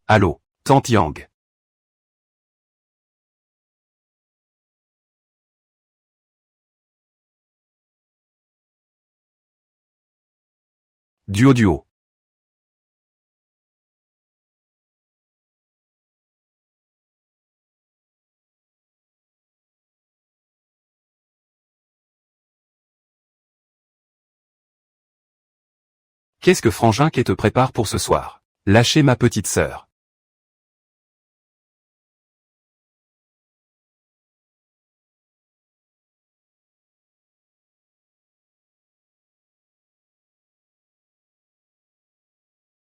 Allô, tante Yang. Duo. Qu'est-ce que Frangin qui te prépare pour ce soir? Lâchez ma petite sœur.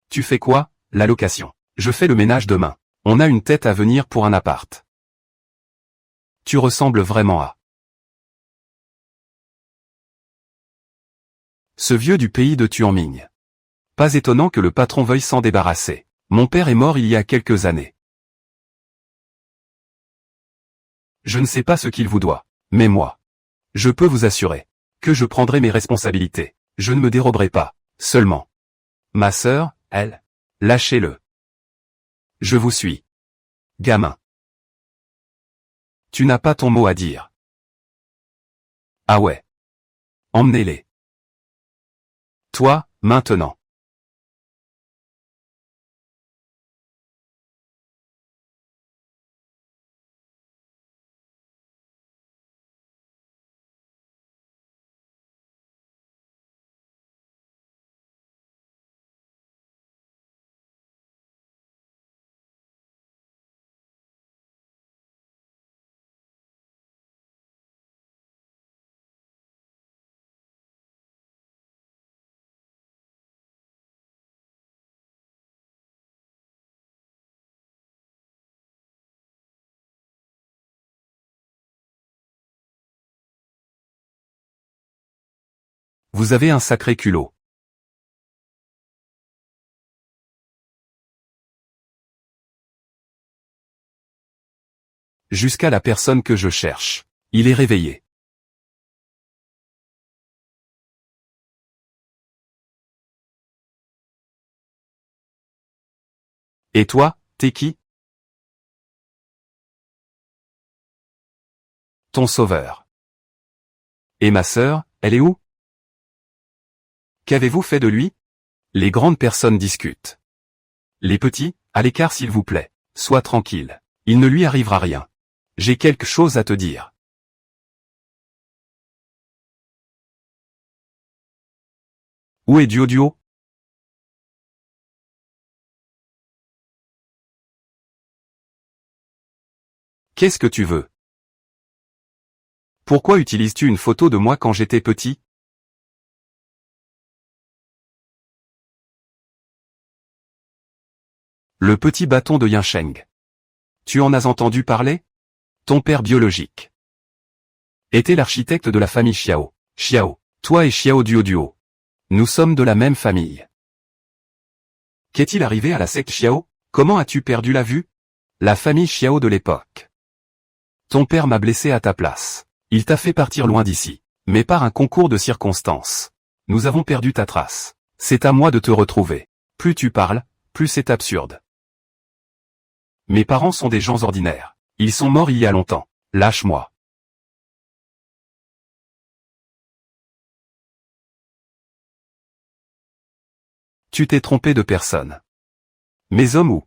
Tu fais quoi? La location. Je fais le ménage demain. On a une tête à venir pour un appart. Tu ressembles vraiment à ce vieux du pays de Tuanming. Pas étonnant que le patron veuille s'en débarrasser. Mon père est mort il y a quelques années. Je ne sais pas ce qu'il vous doit. Mais moi, je peux vous assurer que je prendrai mes responsabilités. Je ne me déroberai pas. Seulement. Ma sœur, elle. Lâchez-le. Je vous suis. Gamin. Tu n'as pas ton mot à dire. Ah ouais. Emmenez-les. Toi, maintenant. Vous avez un sacré culot. Jusqu'à la personne que je cherche. Il est réveillé. Et toi, t'es qui? Ton sauveur. Et ma sœur, elle est où? Qu'avez-vous fait de lui? Les grandes personnes discutent. Les petits, à l'écart s'il vous plaît. Sois tranquille. Il ne lui arrivera rien. J'ai quelque chose à te dire. Où est Duo? Qu'est-ce que tu veux? Pourquoi utilises-tu une photo de moi quand j'étais petit? Le petit bâton de Yinsheng. Tu en as entendu parler? Ton père biologique était l'architecte de la famille Xiao. Xiao, toi et Xiao Duo. Nous sommes de la même famille. Qu'est-il arrivé à la secte Xiao? Comment as-tu perdu la vue? La famille Xiao de l'époque. Ton père m'a blessé à ta place. Il t'a fait partir loin d'ici. Mais par un concours de circonstances. Nous avons perdu ta trace. C'est à moi de te retrouver. Plus tu parles, plus c'est absurde. Mes parents sont des gens ordinaires. Ils sont morts il y a longtemps. Lâche-moi. Tu t'es trompé de personne. Mes hommes ou?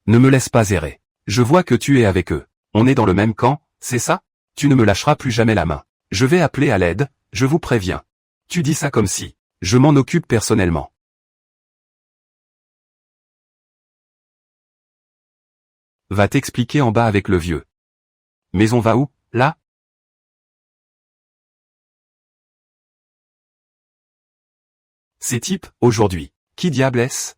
Ne me laisse pas errer. Je vois que tu es avec eux. On est dans le même camp, c'est ça? Tu ne me lâcheras plus jamais la main. Je vais appeler à l'aide, je vous préviens. Tu dis ça comme si. Je m'en occupe personnellement. Va t'expliquer en bas avec le vieux. Mais on va où, là? Ces types, aujourd'hui. Qui diable est-ce?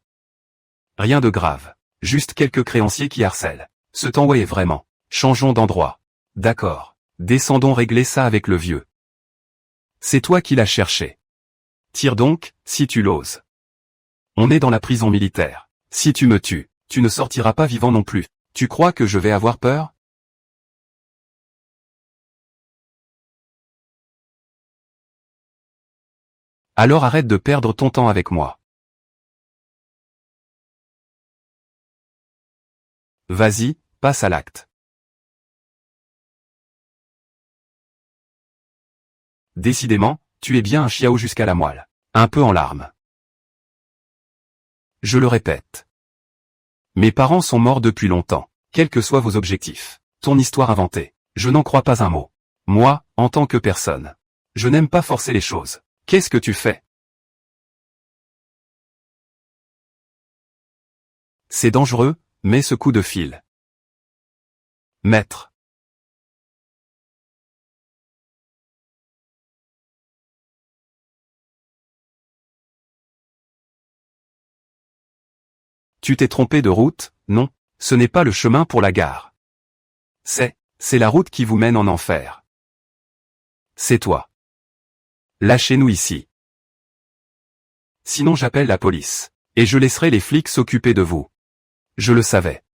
Rien de grave. Juste quelques créanciers qui harcèlent. Ce temps ouais vraiment. Changeons d'endroit. D'accord. Descendons régler ça avec le vieux. C'est toi qui l'as cherché. Tire donc, si tu l'oses. On est dans la prison militaire. Si tu me tues, tu ne sortiras pas vivant non plus. Tu crois que je vais avoir peur? Alors arrête de perdre ton temps avec moi. Vas-y, passe à l'acte. Décidément, tu es bien un Xiao jusqu'à la moelle. Un peu en larmes. Je le répète. Mes parents sont morts depuis longtemps, quels que soient vos objectifs. Ton histoire inventée. Je n'en crois pas un mot. Moi, en tant que personne. Je n'aime pas forcer les choses. Qu'est-ce que tu fais? C'est dangereux, mais ce coup de fil. Maître. Tu t'es trompé de route, non, ce n'est pas le chemin pour la gare. C'est la route qui vous mène en enfer. C'est toi. Lâchez-nous ici. Sinon j'appelle la police. Et je laisserai les flics s'occuper de vous. Je le savais.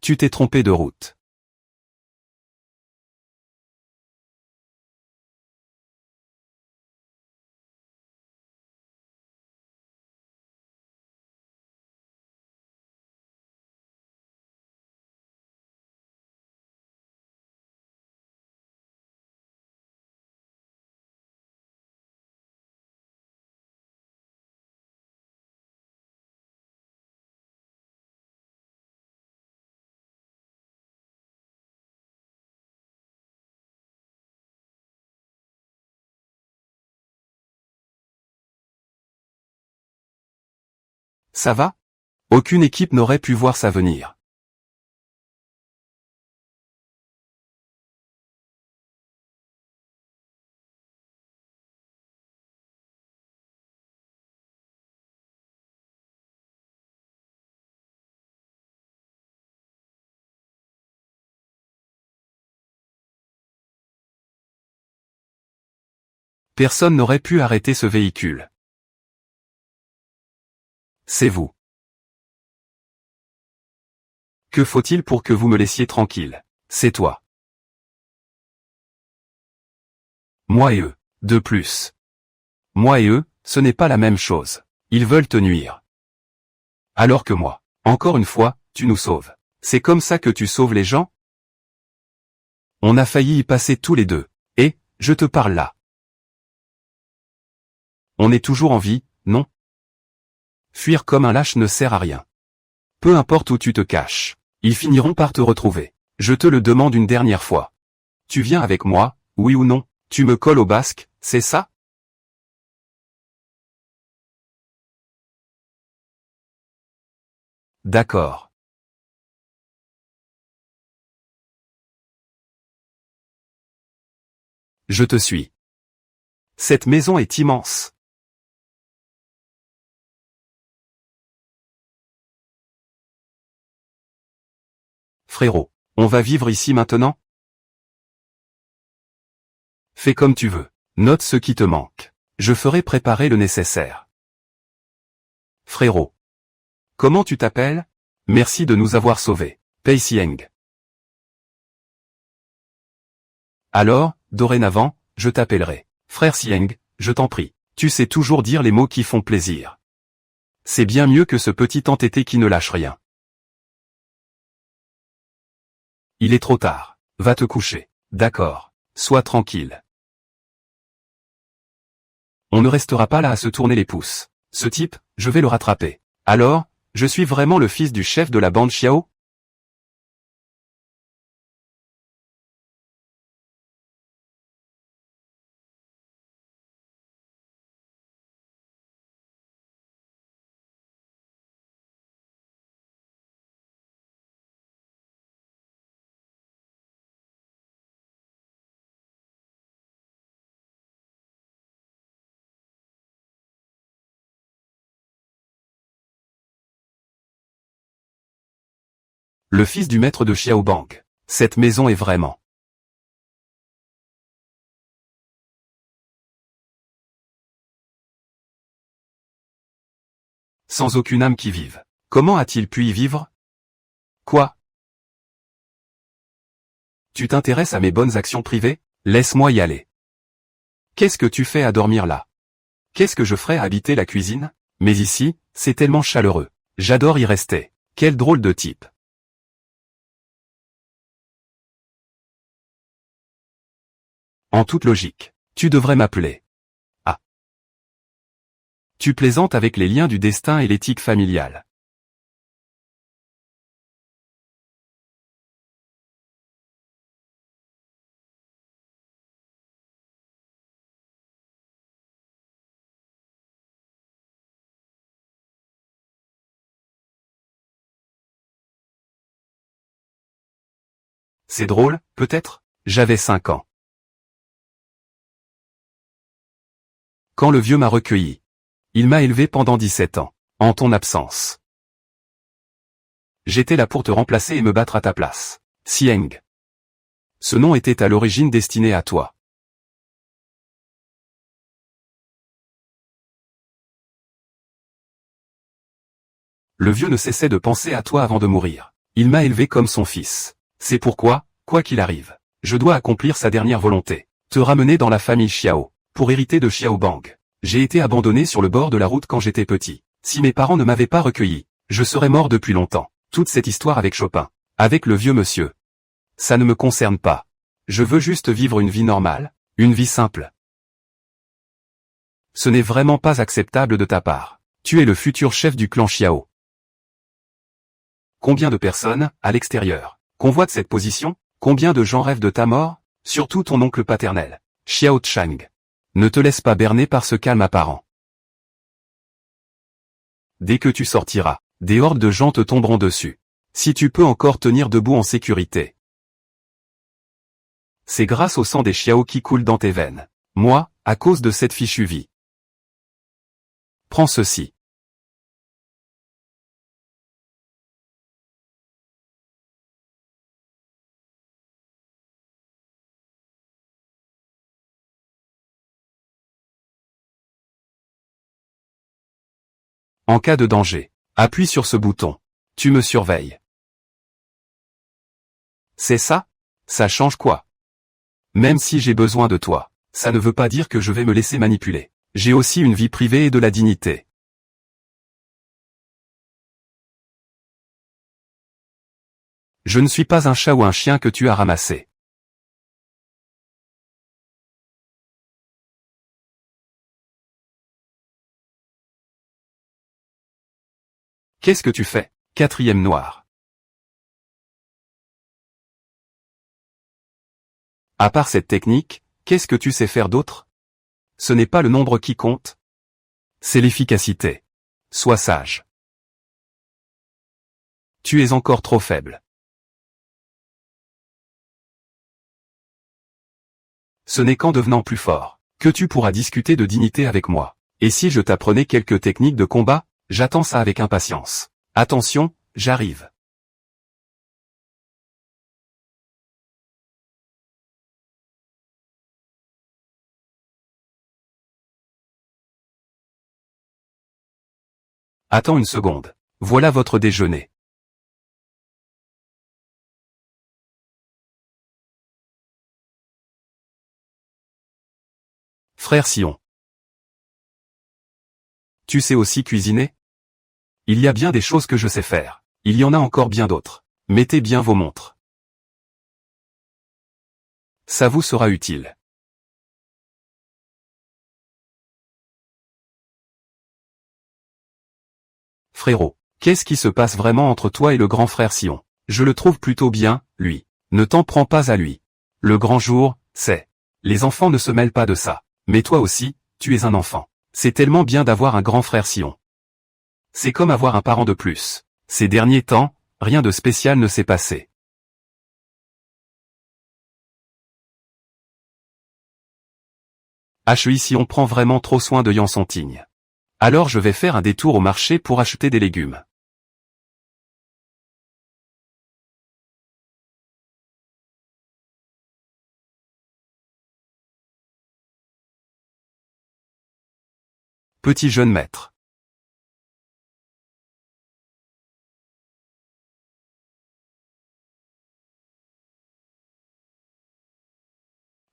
Tu t'es trompé de route. Ça va? Aucune équipe n'aurait pu voir ça venir. Personne n'aurait pu arrêter ce véhicule. C'est vous. Que faut-il pour que vous me laissiez tranquille? C'est toi. Moi et eux. De plus. Moi et eux, ce n'est pas la même chose. Ils veulent te nuire. Alors que moi, encore une fois, tu nous sauves. C'est comme ça que tu sauves les gens? On a failli y passer tous les deux. Et, je te parle là. On est toujours en vie, non? Fuir comme un lâche ne sert à rien. Peu importe où tu te caches, ils finiront par te retrouver. Je te le demande une dernière fois. Tu viens avec moi, oui ou non? Tu me colles au basque, c'est ça? D'accord. Je te suis. Cette maison est immense. Frérot, on va vivre ici maintenant? Fais comme tu veux. Note ce qui te manque. Je ferai préparer le nécessaire. Frérot. Comment tu t'appelles? Merci de nous avoir sauvés. Pei Sieng. Alors, dorénavant, je t'appellerai Frère Sieng, je t'en prie. Tu sais toujours dire les mots qui font plaisir. C'est bien mieux que ce petit entêté qui ne lâche rien. Il est trop tard. Va te coucher. D'accord. Sois tranquille. On ne restera pas là à se tourner les pouces. Ce type, je vais le rattraper. Alors, je suis vraiment le fils du chef de la bande Xiao? Le fils du maître de Xiaobang. Cette maison est vraiment sans aucune âme qui vive. Comment a-t-il pu y vivre? Quoi? Tu t'intéresses à mes bonnes actions privées? Laisse-moi y aller. Qu'est-ce que tu fais à dormir là? Qu'est-ce que je ferais à habiter la cuisine? Mais ici, c'est tellement chaleureux. J'adore y rester. Quel drôle de type. En toute logique, tu devrais m'appeler. Ah. Tu plaisantes avec les liens du destin et l'éthique familiale. C'est drôle, peut-être? J'avais 5 ans. Quand le vieux m'a recueilli. Il m'a élevé pendant 17 ans. En ton absence. J'étais là pour te remplacer et me battre à ta place. Sieng. Ce nom était à l'origine destiné à toi. Le vieux ne cessait de penser à toi avant de mourir. Il m'a élevé comme son fils. C'est pourquoi, quoi qu'il arrive, je dois accomplir sa dernière volonté. Te ramener dans la famille Xiao, pour hériter de Xiaobang. J'ai été abandonné sur le bord de la route quand j'étais petit. Si mes parents ne m'avaient pas recueilli, je serais mort depuis longtemps. Toute cette histoire avec Chopin, avec le vieux monsieur. Ça ne me concerne pas. Je veux juste vivre une vie normale, une vie simple. Ce n'est vraiment pas acceptable de ta part. Tu es le futur chef du clan Xiao. Combien de personnes, à l'extérieur, convoitent cette position? Combien de gens rêvent de ta mort? Surtout ton oncle paternel, Xiao Chang. Ne te laisse pas berner par ce calme apparent. Dès que tu sortiras, des hordes de gens te tomberont dessus. Si tu peux encore tenir debout en sécurité. C'est grâce au sang des Xiao qui coule dans tes veines. Moi, à cause de cette fichue vie. Prends ceci. En cas de danger, appuie sur ce bouton. Tu me surveilles. C'est ça? Ça change quoi? Même si j'ai besoin de toi, ça ne veut pas dire que je vais me laisser manipuler. J'ai aussi une vie privée et de la dignité. Je ne suis pas un chat ou un chien que tu as ramassé. Qu'est-ce que tu fais? Quatrième noir. À part cette technique, qu'est-ce que tu sais faire d'autre? Ce n'est pas le nombre qui compte. C'est l'efficacité. Sois sage. Tu es encore trop faible. Ce n'est qu'en devenant plus fort que tu pourras discuter de dignité avec moi. Et si je t'apprenais quelques techniques de combat? J'attends ça avec impatience. Attention, j'arrive. Attends une seconde. Voilà votre déjeuner. Frère Sion. Tu sais aussi cuisiner? Il y a bien des choses que je sais faire. Il y en a encore bien d'autres. Mettez bien vos montres. Ça vous sera utile. Frérot, qu'est-ce qui se passe vraiment entre toi et le grand frère Sion? Je le trouve plutôt bien, lui. Ne t'en prends pas à lui. Le grand jour, c'est. Les enfants ne se mêlent pas de ça. Mais toi aussi, tu es un enfant. C'est tellement bien d'avoir un grand frère Sion. C'est comme avoir un parent de plus. Ces derniers temps, rien de spécial ne s'est passé. Sion prend vraiment trop soin de Yansontigne. Alors je vais faire un détour au marché pour acheter des légumes. Petit jeune maître.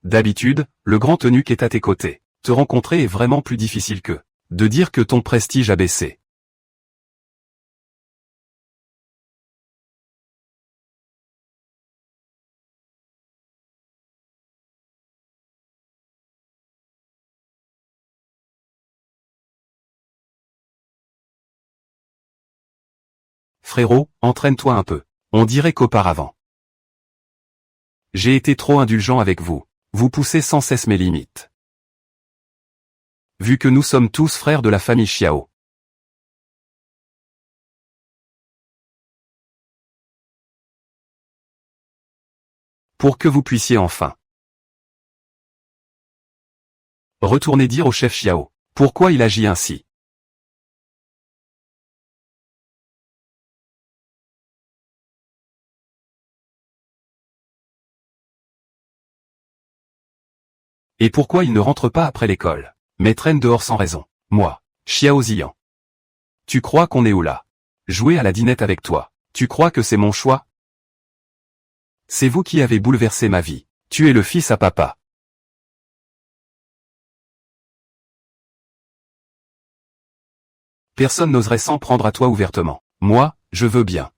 D'habitude, le grand eunuque est à tes côtés. Te rencontrer est vraiment plus difficile que de dire que ton prestige a baissé. Frérot, entraîne-toi un peu. On dirait qu'auparavant, j'ai été trop indulgent avec vous. Vous poussez sans cesse mes limites. Vu que nous sommes tous frères de la famille Xiao. Pour que vous puissiez enfin retourner dire au chef Xiao pourquoi il agit ainsi. Et pourquoi il ne rentre pas après l'école, mais traîne dehors sans raison. Moi, Xiao Ziyan. Tu crois qu'on est où là? Jouer à la dinette avec toi. Tu crois que c'est mon choix? C'est vous qui avez bouleversé ma vie. Tu es le fils à papa. Personne n'oserait s'en prendre à toi ouvertement. Moi, je veux bien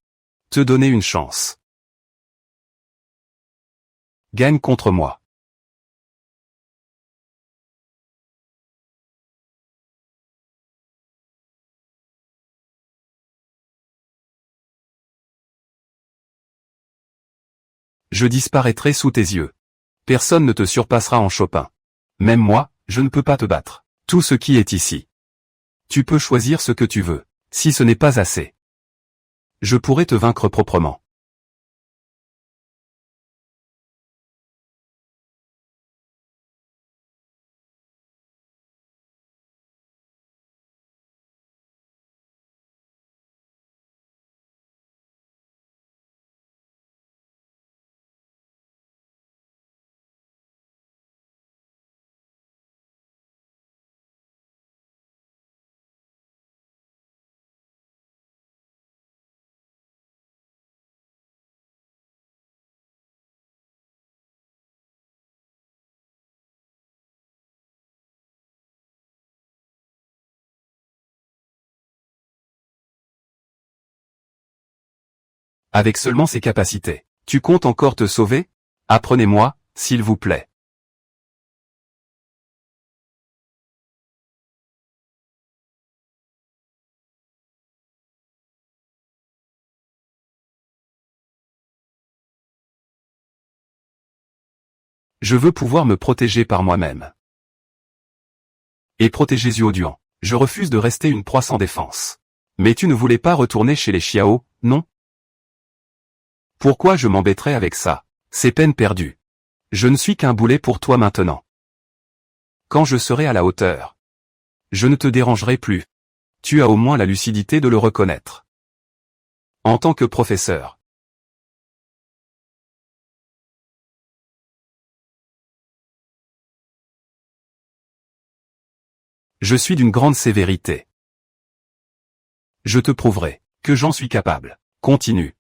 te donner une chance. Gagne contre moi. Je disparaîtrai sous tes yeux. Personne ne te surpassera en Chopin. Même moi, je ne peux pas te battre. Tout ce qui est ici. Tu peux choisir ce que tu veux. Si ce n'est pas assez, je pourrais te vaincre proprement. Avec seulement ces capacités, tu comptes encore te sauver? Apprenez-moi, s'il vous plaît. Je veux pouvoir me protéger par moi-même. Et protéger Zuoduan. Je refuse de rester une proie sans défense. Mais tu ne voulais pas retourner chez les Xiao, non? Pourquoi je m'embêterais avec ça? C'est peine perdue. Je ne suis qu'un boulet pour toi maintenant. Quand je serai à la hauteur, je ne te dérangerai plus. Tu as au moins la lucidité de le reconnaître. En tant que professeur, je suis d'une grande sévérité. Je te prouverai que j'en suis capable. Continue.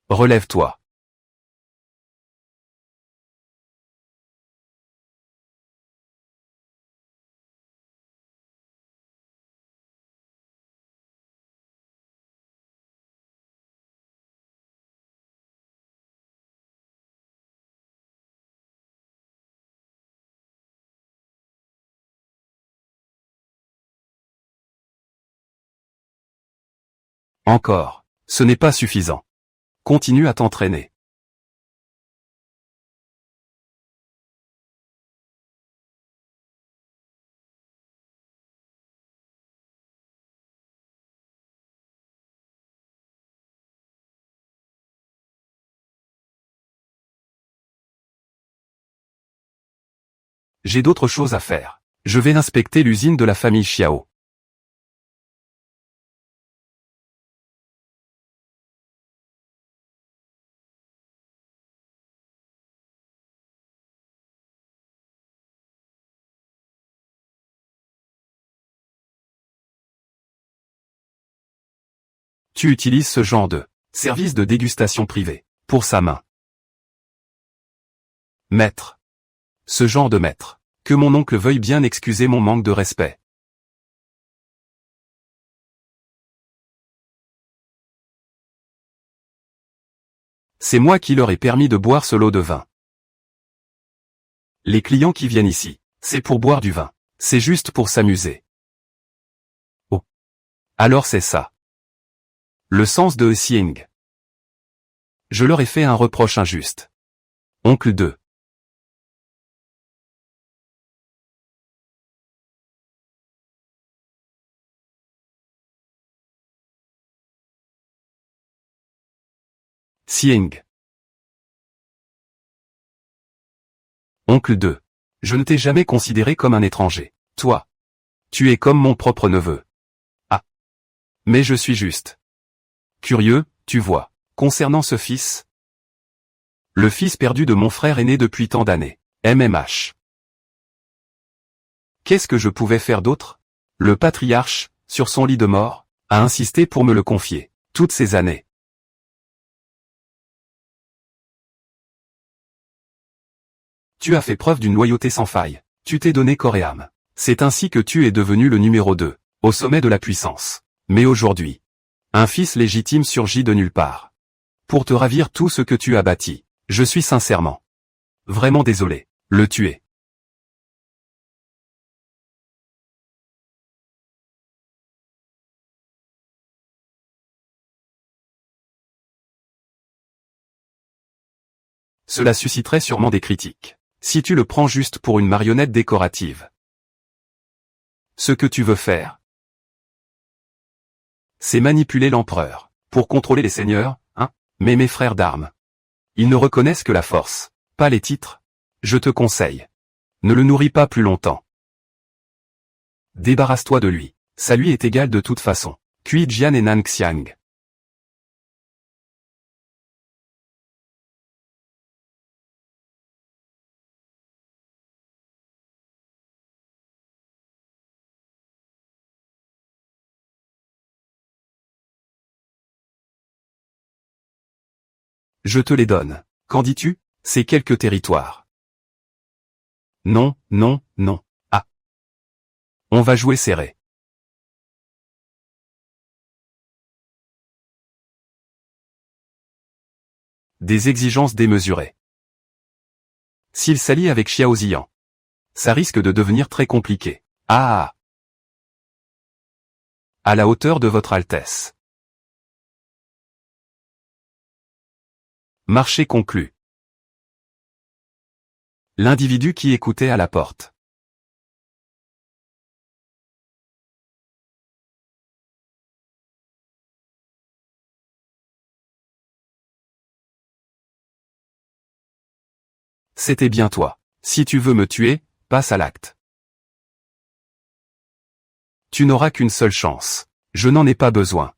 Relève-toi. Encore. Ce n'est pas suffisant. Continue à t'entraîner. J'ai d'autres choses à faire. Je vais inspecter l'usine de la famille Xiao. Tu utilises ce genre de service de dégustation privé pour sa main. Maître. Ce genre de maître. Que mon oncle veuille bien excuser mon manque de respect. C'est moi qui leur ai permis de boire ce lot de vin. Les clients qui viennent ici, c'est pour boire du vin. C'est juste pour s'amuser. Oh. Alors c'est ça. Le sens de Xiing. Je leur ai fait un reproche injuste. Oncle 2. Xiing. Oncle 2. Je ne t'ai jamais considéré comme un étranger. Toi. Tu es comme mon propre neveu. Ah. Mais je suis juste curieux, tu vois. Concernant ce fils. Le fils perdu de mon frère est né depuis tant d'années. MMH. Qu'est-ce que je pouvais faire d'autre? Le patriarche, sur son lit de mort, a insisté pour me le confier. Toutes ces années. Tu as fait preuve d'une loyauté sans faille. Tu t'es donné corps et âme. C'est ainsi que tu es devenu le numéro 2, au sommet de la puissance. Mais aujourd'hui, un fils légitime surgit de nulle part. Pour te ravir tout ce que tu as bâti, je suis sincèrement, vraiment désolé, le tuer. Cela susciterait sûrement des critiques. Si tu le prends juste pour une marionnette décorative. Ce que tu veux faire, c'est manipuler l'empereur, pour contrôler les seigneurs, hein? Mais mes frères d'armes, ils ne reconnaissent que la force, pas les titres. Je te conseille. Ne le nourris pas plus longtemps. Débarrasse-toi de lui. Ça lui est égal de toute façon. Cui Jian et Nan Xiang. Je te les donne. Qu'en dis-tu? C'est quelques territoires. Non, non, non. Ah. On va jouer serré. Des exigences démesurées. S'il s'allie avec Xiao Ziyan, ça risque de devenir très compliqué. Ah. À la hauteur de votre Altesse. Marché conclu. L'individu qui écoutait à la porte. C'était bien toi. Si tu veux me tuer, passe à l'acte. Tu n'auras qu'une seule chance. Je n'en ai pas besoin.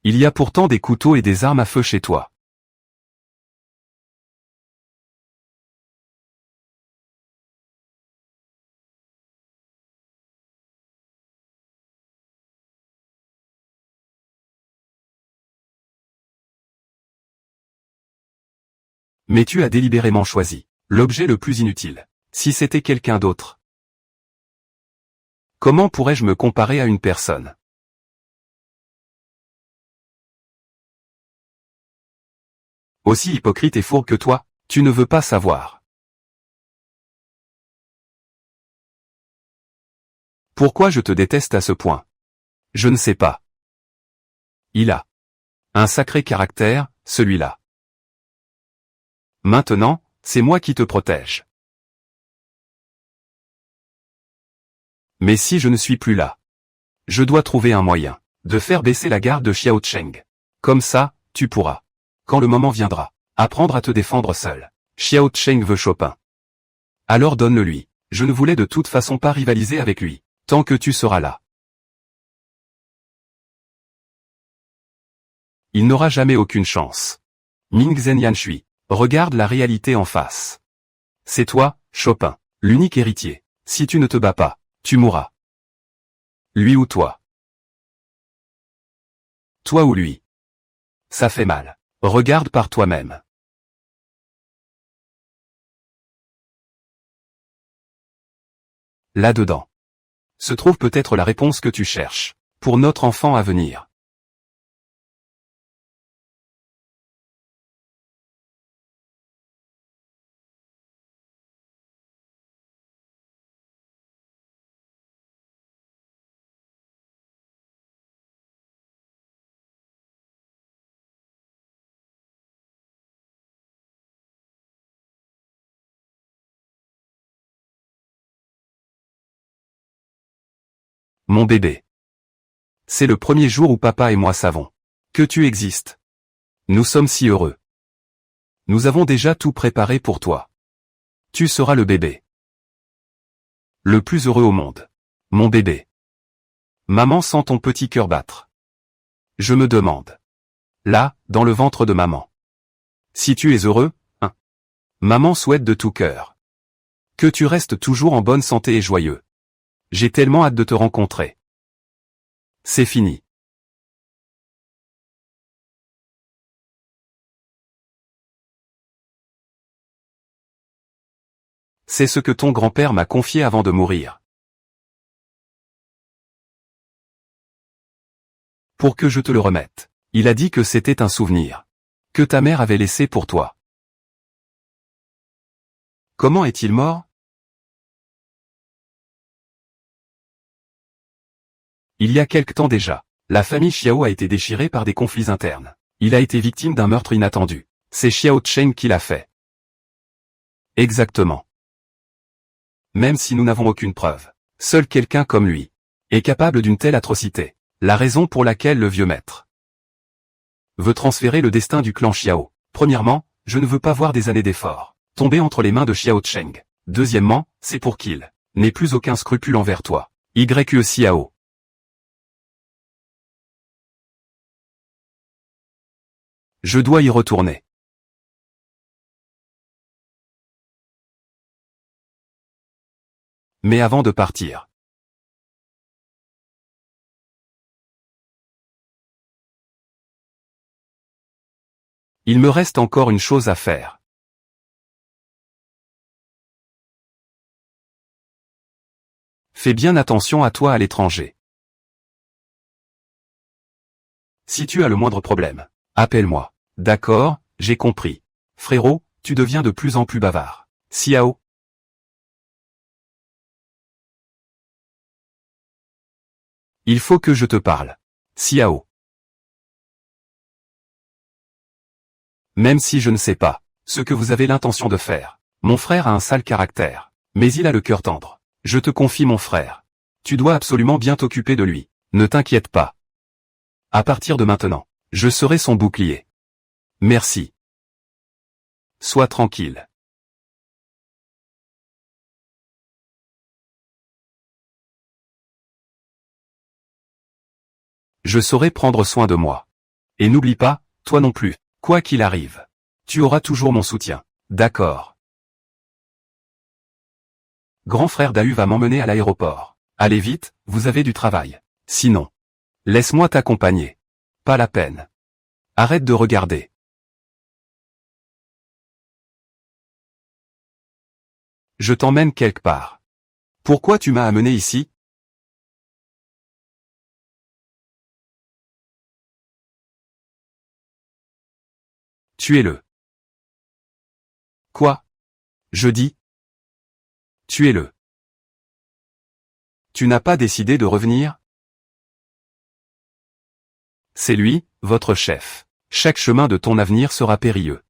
Il y a pourtant des couteaux et des armes à feu chez toi. Mais tu as délibérément choisi l'objet le plus inutile. Si c'était quelqu'un d'autre, comment pourrais-je me comparer à une personne aussi hypocrite et fourbe que toi? Tu ne veux pas savoir. Pourquoi je te déteste à ce point? Je ne sais pas. Il a un sacré caractère, celui-là. Maintenant, c'est moi qui te protège. Mais si je ne suis plus là, je dois trouver un moyen de faire baisser la garde de Xiao Cheng. Comme ça, tu pourras, quand le moment viendra, apprendre à te défendre seul. Xiao Cheng veut Chopin. Alors donne-le-lui. Je ne voulais de toute façon pas rivaliser avec lui, tant que tu seras là. Il n'aura jamais aucune chance. Mingzhen Yanshui, regarde la réalité en face. C'est toi, Chopin, l'unique héritier. Si tu ne te bats pas, tu mourras. Lui ou toi. Toi ou lui. Ça fait mal. Regarde par toi-même. Là-dedans se trouve peut-être la réponse que tu cherches, pour notre enfant à venir. Mon bébé. C'est le premier jour où papa et moi savons que tu existes. Nous sommes si heureux. Nous avons déjà tout préparé pour toi. Tu seras le bébé le plus heureux au monde. Mon bébé. Maman sent ton petit cœur battre. Je me demande. Là, dans le ventre de maman. Si tu es heureux, hein. Maman souhaite de tout cœur que tu restes toujours en bonne santé et joyeux. J'ai tellement hâte de te rencontrer. C'est fini. C'est ce que ton grand-père m'a confié avant de mourir. Pour que je te le remette. Il a dit que c'était un souvenir que ta mère avait laissé pour toi. Comment est-il mort? Il y a quelque temps déjà, la famille Xiao a été déchirée par des conflits internes. Il a été victime d'un meurtre inattendu. C'est Xiao Cheng qui l'a fait. Exactement. Même si nous n'avons aucune preuve, seul quelqu'un comme lui est capable d'une telle atrocité. La raison pour laquelle le vieux maître veut transférer le destin du clan Xiao. Premièrement, je ne veux pas voir des années d'efforts tomber entre les mains de Xiao Cheng. Deuxièmement, c'est pour qu'il n'ait plus aucun scrupule envers toi. YE Xiao. Je dois y retourner. Mais avant de partir, il me reste encore une chose à faire. Fais bien attention à toi à l'étranger. Si tu as le moindre problème, appelle-moi. D'accord, j'ai compris. Frérot, tu deviens de plus en plus bavard. Xiao. Il faut que je te parle. Xiao. Même si je ne sais pas ce que vous avez l'intention de faire. Mon frère a un sale caractère, mais il a le cœur tendre. Je te confie mon frère. Tu dois absolument bien t'occuper de lui. Ne t'inquiète pas. À partir de maintenant, je serai son bouclier. Merci. Sois tranquille. Je saurai prendre soin de moi. Et n'oublie pas, toi non plus, quoi qu'il arrive. Tu auras toujours mon soutien. D'accord. Grand frère Dahu va m'emmener à l'aéroport. Allez vite, vous avez du travail. Sinon, laisse-moi t'accompagner. Pas la peine. Arrête de regarder. Je t'emmène quelque part. Pourquoi tu m'as amené ici? Tuez-le. Quoi? Je dis. Tuez-le. Tu n'as pas décidé de revenir? C'est lui, votre chef. Chaque chemin de ton avenir sera périlleux.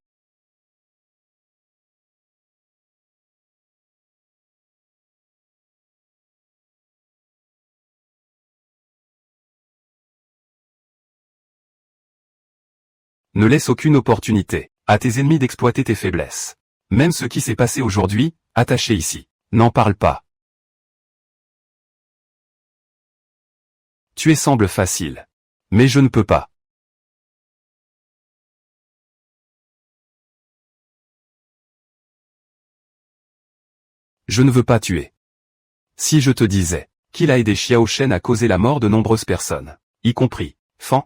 Ne laisse aucune opportunité à tes ennemis d'exploiter tes faiblesses. Même ce qui s'est passé aujourd'hui, attaché ici. N'en parle pas. Tu es semble facile. Mais je ne peux pas. Je ne veux pas tuer. Si je te disais qu'il a aidé Xiao Shen à causer la mort de nombreuses personnes, y compris Fan,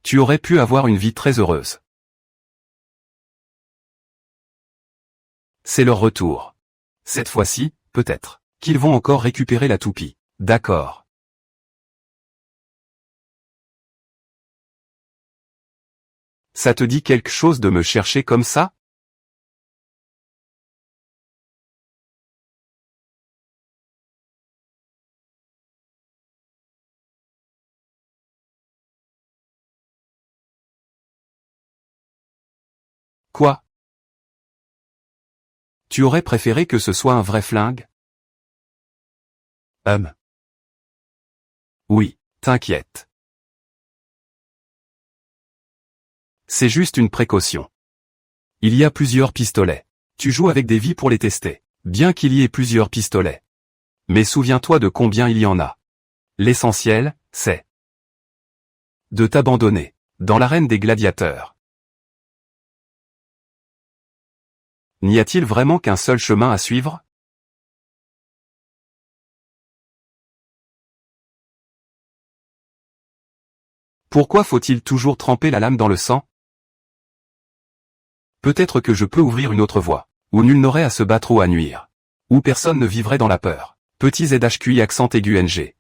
tu aurais pu avoir une vie très heureuse. C'est leur retour. Cette fois-ci, peut-être, qu'ils vont encore récupérer la toupie. D'accord. Ça te dit quelque chose de me chercher comme ça? Quoi? Tu aurais préféré que ce soit un vrai flingue? Oui, t'inquiète. C'est juste une précaution. Il y a plusieurs pistolets. Tu joues avec des vies pour les tester. Bien qu'il y ait plusieurs pistolets. Mais souviens-toi de combien il y en a. L'essentiel, c'est de t'abandonner dans l'arène des gladiateurs. N'y a-t-il vraiment qu'un seul chemin à suivre? Pourquoi faut-il toujours tremper la lame dans le sang? Peut-être que je peux ouvrir une autre voie, où nul n'aurait à se battre ou à nuire. Où personne ne vivrait dans la peur. Petit ZHQI accent aigu NG.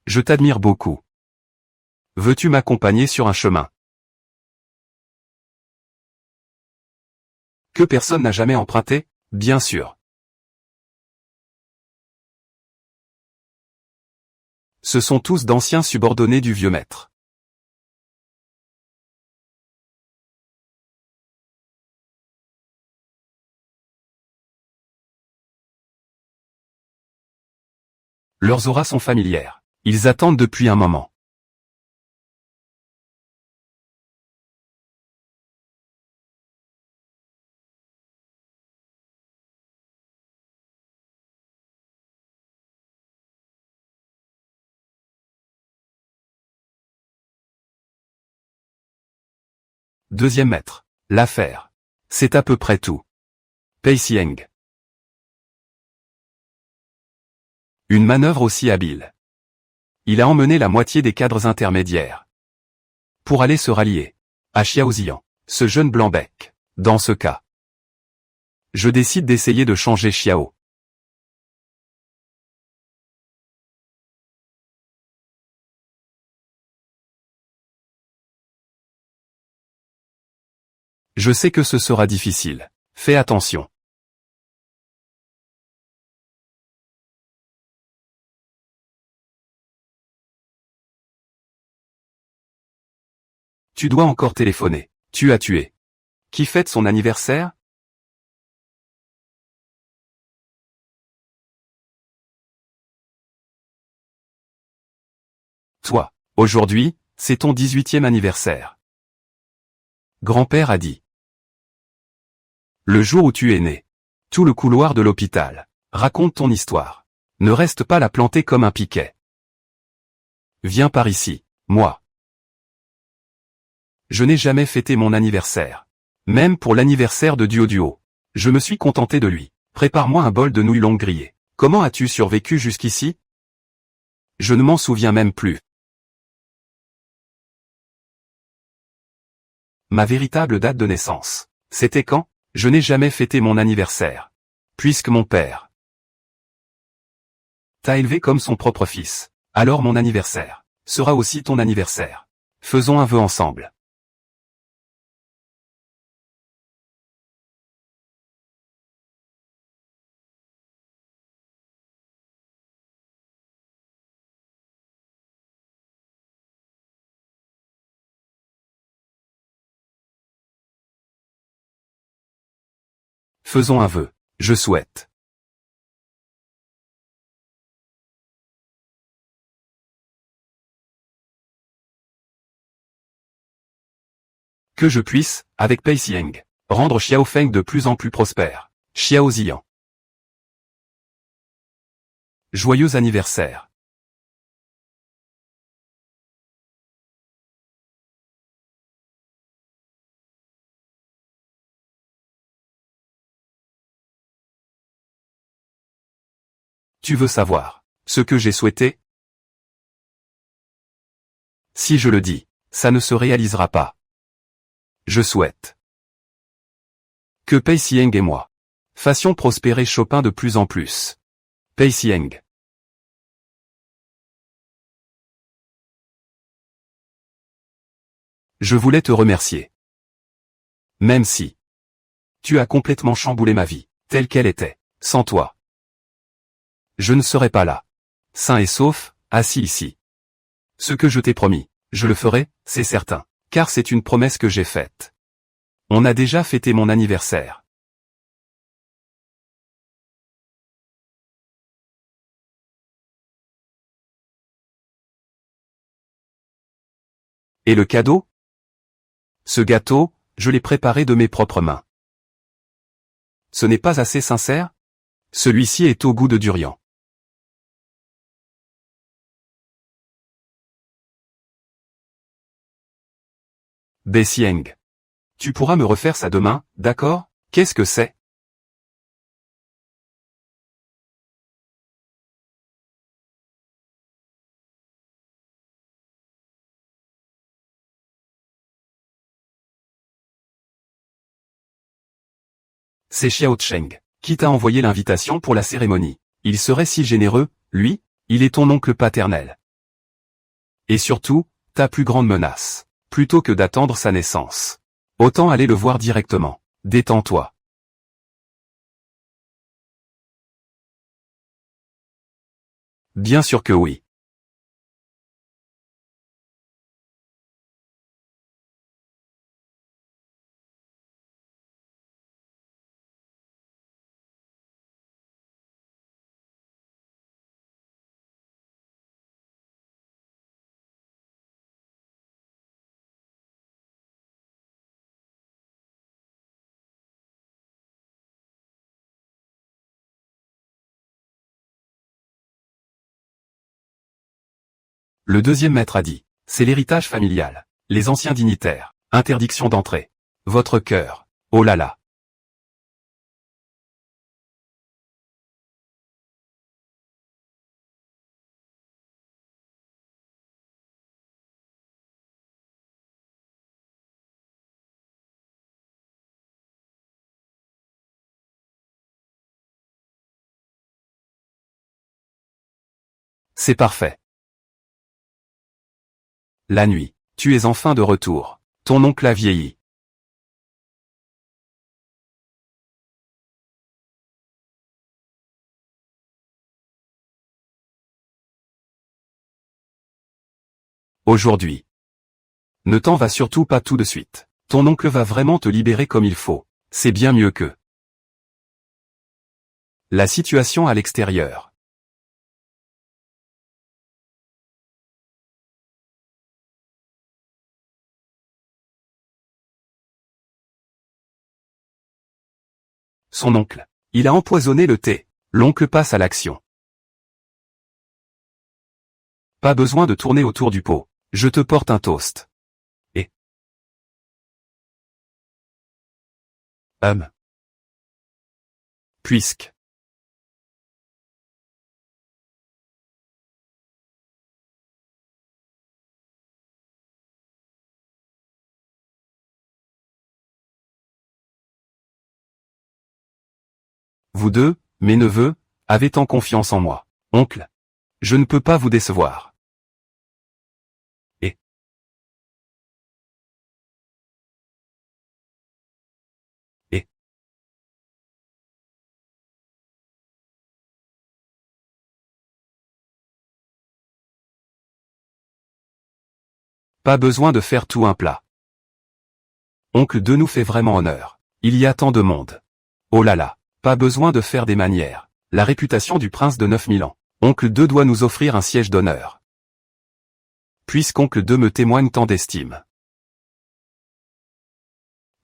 Je t'admire beaucoup. Veux-tu m'accompagner sur un chemin que personne n'a jamais emprunté? Bien sûr. Ce sont tous d'anciens subordonnés du vieux maître. Leurs auras sont familières. Ils attendent depuis un moment. Deuxième maître. L'affaire. C'est à peu près tout. Pei Xieng. Une manœuvre aussi habile. Il a emmené la moitié des cadres intermédiaires pour aller se rallier à Xiao Ziyan, ce jeune blanc-bec. Dans ce cas, je décide d'essayer de changer Xiao. Je sais que ce sera difficile. Fais attention. Tu dois encore téléphoner. Tu as tué. Qui fête son anniversaire? Toi. Aujourd'hui, c'est ton 18e anniversaire. Grand-père a dit. Le jour où tu es né. Tout le couloir de l'hôpital. Raconte ton histoire. Ne reste pas là planté comme un piquet. Viens par ici, moi. Je n'ai jamais fêté mon anniversaire. Même pour l'anniversaire de Duo. Je me suis contenté de lui. Prépare-moi un bol de nouilles longues grillées. Comment as-tu survécu jusqu'ici? Je ne m'en souviens même plus. Ma véritable date de naissance. C'était quand? Je n'ai jamais fêté mon anniversaire. Puisque mon père t'a élevé comme son propre fils. Alors mon anniversaire sera aussi ton anniversaire. Faisons un vœu ensemble. Faisons un vœu. Je souhaite Que je puisse, avec Pei Xiang, rendre Xiao Feng de plus en plus prospère. Xiao Ziyan. Joyeux anniversaire. Tu veux savoir ce que j'ai souhaité? Si je le dis, ça ne se réalisera pas. Je souhaite que Pei Xiang et moi fassions prospérer Chopin de plus en plus. Pei Xiang. Je voulais te remercier. Même si tu as complètement chamboulé ma vie, telle qu'elle était, sans toi. Je ne serai pas là, sain et sauf, assis ici. Ce que je t'ai promis, je le ferai, c'est certain, car c'est une promesse que j'ai faite. On a déjà fêté mon anniversaire. Et le cadeau? Ce gâteau, je l'ai préparé de mes propres mains. Ce n'est pas assez sincère? Celui-ci est au goût de durian. Pei Xiang. Tu pourras me refaire ça demain, d'accord? Qu'est-ce que c'est? C'est Xiao Cheng qui t'a envoyé l'invitation pour la cérémonie. Il serait si généreux, lui, il est ton oncle paternel. Et surtout, ta plus grande menace. Plutôt que d'attendre sa naissance. Autant aller le voir directement. Détends-toi. Bien sûr que oui. Le deuxième maître a dit. C'est l'héritage familial. Les anciens dignitaires. Interdiction d'entrée. Votre cœur. Oh là là. C'est parfait. La nuit. Tu es enfin de retour. Ton oncle a vieilli. Aujourd'hui. Ne t'en va surtout pas tout de suite. Ton oncle va vraiment te libérer comme il faut. C'est bien mieux que la situation à l'extérieur. Son oncle. Il a empoisonné le thé. L'oncle passe à l'action. Pas besoin de tourner autour du pot. Je te porte un toast. Et puisque vous deux, mes neveux, avez tant confiance en moi. Oncle. Je ne peux pas vous décevoir. Et et pas besoin de faire tout un plat. Oncle 2 nous fait vraiment honneur. Il y a tant de monde. Oh là là. Pas besoin de faire des manières. La réputation du prince de 9000 ans. Oncle 2 doit nous offrir un siège d'honneur. Puisqu'oncle 2 me témoigne tant d'estime.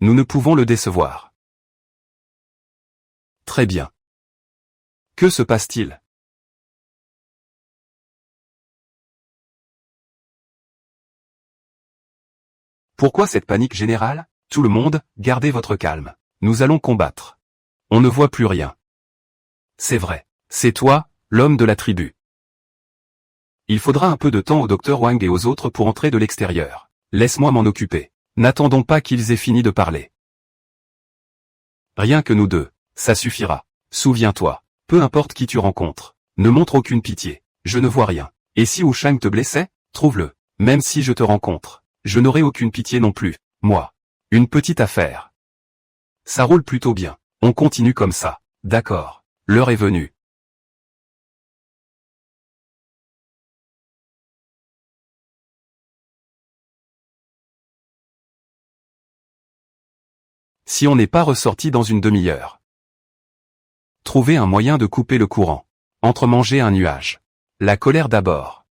Nous ne pouvons le décevoir. Très bien. Que se passe-t-il? Pourquoi cette panique générale? Tout le monde, gardez votre calme. Nous allons combattre. On ne voit plus rien. C'est vrai. C'est toi, l'homme de la tribu. Il faudra un peu de temps au docteur Wang et aux autres pour entrer de l'extérieur. Laisse-moi m'en occuper. N'attendons pas qu'ils aient fini de parler. Rien que nous deux. Ça suffira. Souviens-toi. Peu importe qui tu rencontres. Ne montre aucune pitié. Je ne vois rien. Et si Wu Shang te blessait, trouve-le. Même si je te rencontre, je n'aurai aucune pitié non plus. Moi. Une petite affaire. Ça roule plutôt bien. On continue comme ça. D'accord. L'heure est venue. Si on n'est pas ressorti dans une demi-heure. Trouver un moyen de couper le courant. Entremanger un nuage. La colère d'abord.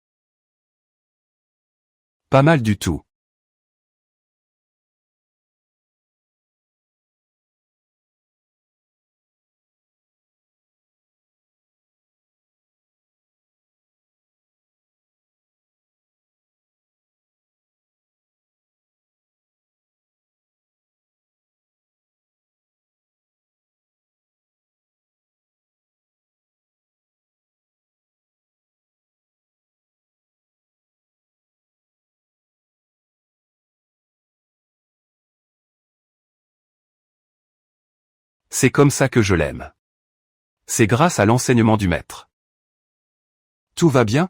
Pas mal du tout. C'est comme ça que je l'aime. C'est grâce à l'enseignement du maître. Tout va bien?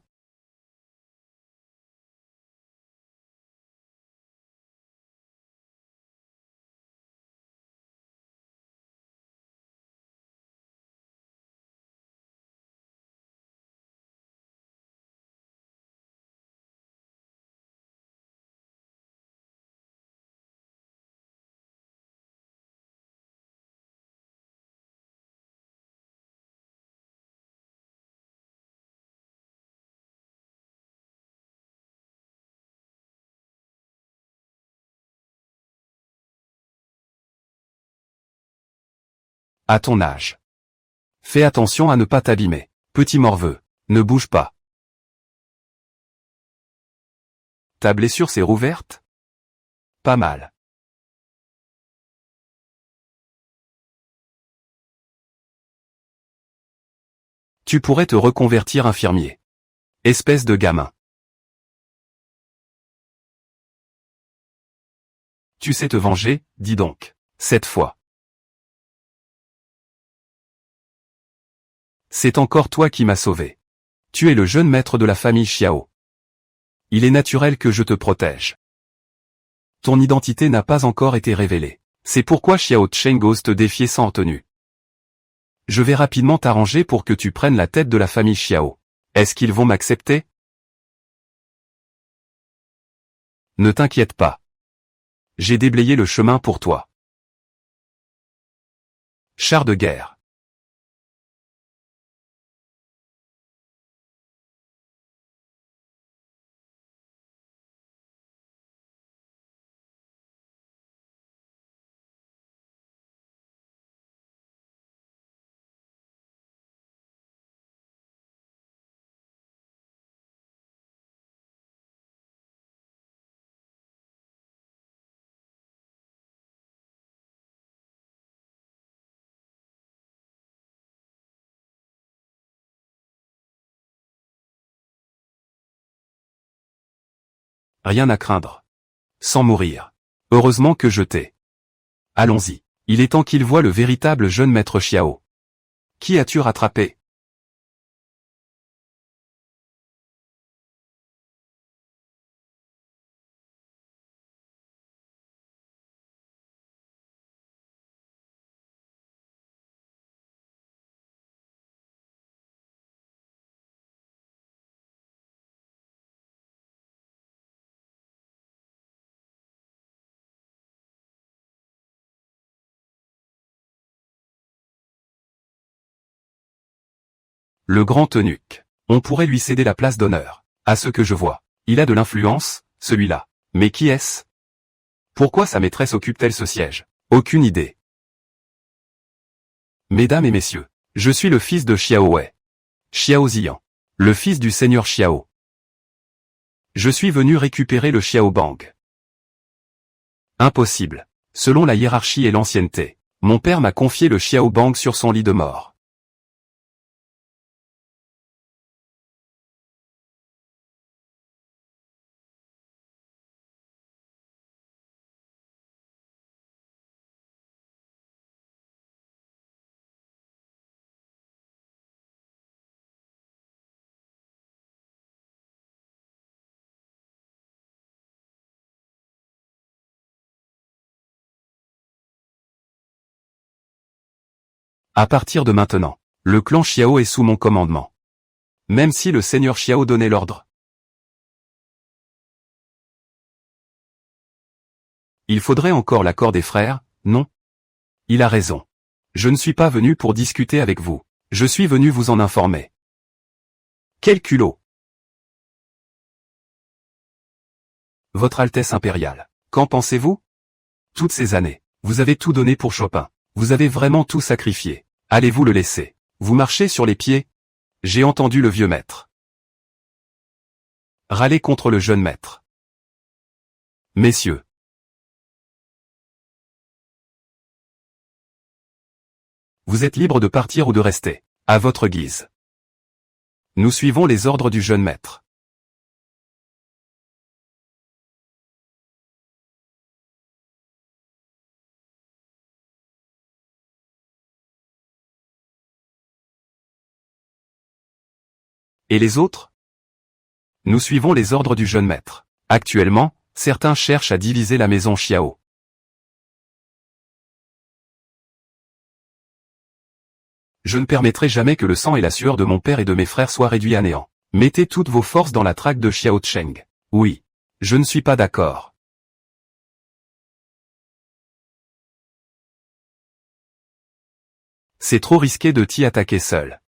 À ton âge. Fais attention à ne pas t'abîmer. Petit morveux. Ne bouge pas. Ta blessure s'est rouverte? Pas mal. Tu pourrais te reconvertir infirmier. Espèce de gamin. Tu sais te venger, dis donc. Cette fois. C'est encore toi qui m'as sauvé. Tu es le jeune maître de la famille Xiao. Il est naturel que je te protège. Ton identité n'a pas encore été révélée. C'est pourquoi Xiao Cheng ose te défier sans retenue. Je vais rapidement t'arranger pour que tu prennes la tête de la famille Xiao. Est-ce qu'ils vont m'accepter? Ne t'inquiète pas. J'ai déblayé le chemin pour toi. Char de guerre. Rien à craindre. Sans mourir. Heureusement que je t'ai. Allons-y. Il est temps qu'il voie le véritable jeune maître Xiao. Qui as-tu rattrapé? Le grand eunuque. On pourrait lui céder la place d'honneur. À ce que je vois. Il a de l'influence, celui-là. Mais qui est-ce? Pourquoi sa maîtresse occupe-t-elle ce siège? Aucune idée. Mesdames et messieurs, je suis le fils de Xiao Wei. Xiao Ziyan. Le fils du seigneur Xiao. Je suis venu récupérer le Xiao Bang. Impossible. Selon la hiérarchie et l'ancienneté, mon père m'a confié le Xiao Bang sur son lit de mort. À partir de maintenant, le clan Xiao est sous mon commandement. Même si le seigneur Xiao donnait l'ordre. Il faudrait encore l'accord des frères, non? Il a raison. Je ne suis pas venu pour discuter avec vous. Je suis venu vous en informer. Quel culot! Votre Altesse impériale, qu'en pensez-vous? Toutes ces années, vous avez tout donné pour Chopin. Vous avez vraiment tout sacrifié. Allez-vous le laisser? Vous marchez sur les pieds? J'ai entendu le vieux maître râler contre le jeune maître. Messieurs, vous êtes libres de partir ou de rester, à votre guise. Nous suivons les ordres du jeune maître. Et les autres? Nous suivons les ordres du jeune maître. Actuellement, certains cherchent à diviser la maison Xiao. Je ne permettrai jamais que le sang et la sueur de mon père et de mes frères soient réduits à néant. Mettez toutes vos forces dans la traque de Xiao Cheng. Oui. Je ne suis pas d'accord. C'est trop risqué de t'y attaquer seul.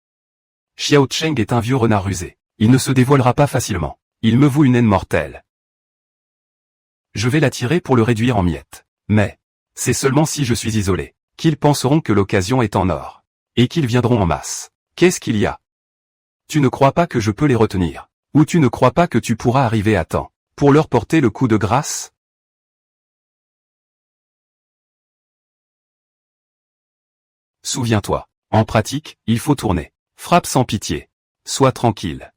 Xiao Cheng est un vieux renard rusé. Il ne se dévoilera pas facilement. Il me voue une haine mortelle. Je vais l'attirer pour le réduire en miettes. Mais, c'est seulement si je suis isolé, qu'ils penseront que l'occasion est en or. Et qu'ils viendront en masse. Qu'est-ce qu'il y a? Tu ne crois pas que je peux les retenir? Ou tu ne crois pas que tu pourras arriver à temps, pour leur porter le coup de grâce? Souviens-toi, en pratique, il faut tourner. Frappe sans pitié. Sois tranquille.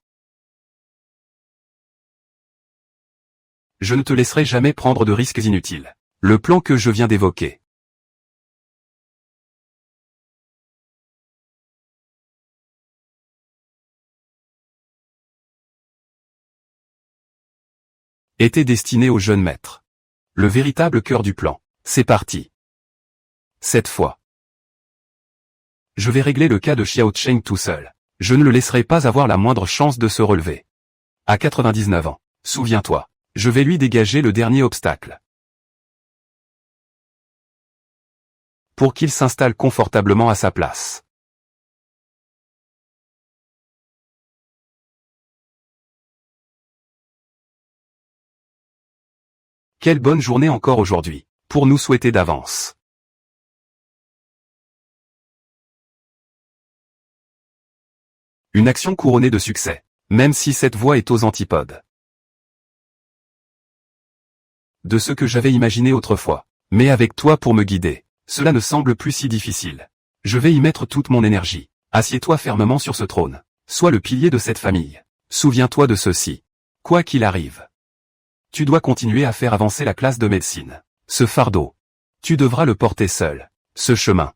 Je ne te laisserai jamais prendre de risques inutiles. Le plan que je viens d'évoquer. Était destiné au jeune maître. Le véritable cœur du plan. C'est parti. Cette fois, je vais régler le cas de Xiao Cheng tout seul. Je ne le laisserai pas avoir la moindre chance de se relever. À 99 ans, souviens-toi, je vais lui dégager le dernier obstacle. Pour qu'il s'installe confortablement à sa place. Quelle bonne journée encore aujourd'hui, pour nous souhaiter d'avance. Une action couronnée de succès, même si cette voie est aux antipodes de ce que j'avais imaginé autrefois. Mais avec toi pour me guider, cela ne semble plus si difficile. Je vais y mettre toute mon énergie. Assieds-toi fermement sur ce trône. Sois le pilier de cette famille. Souviens-toi de ceci. Quoi qu'il arrive, tu dois continuer à faire avancer la classe de médecine. Ce fardeau, tu devras le porter seul. Ce chemin.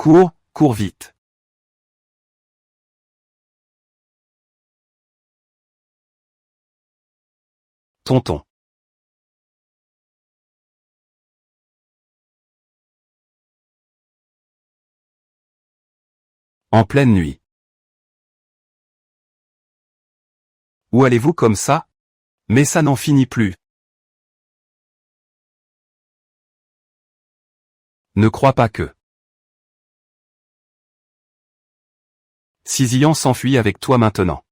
Cours, Cours vite. Tonton. En pleine nuit. Où allez-vous comme ça? Mais ça n'en finit plus. Ne crois pas que. Sizian s'enfuit avec toi maintenant.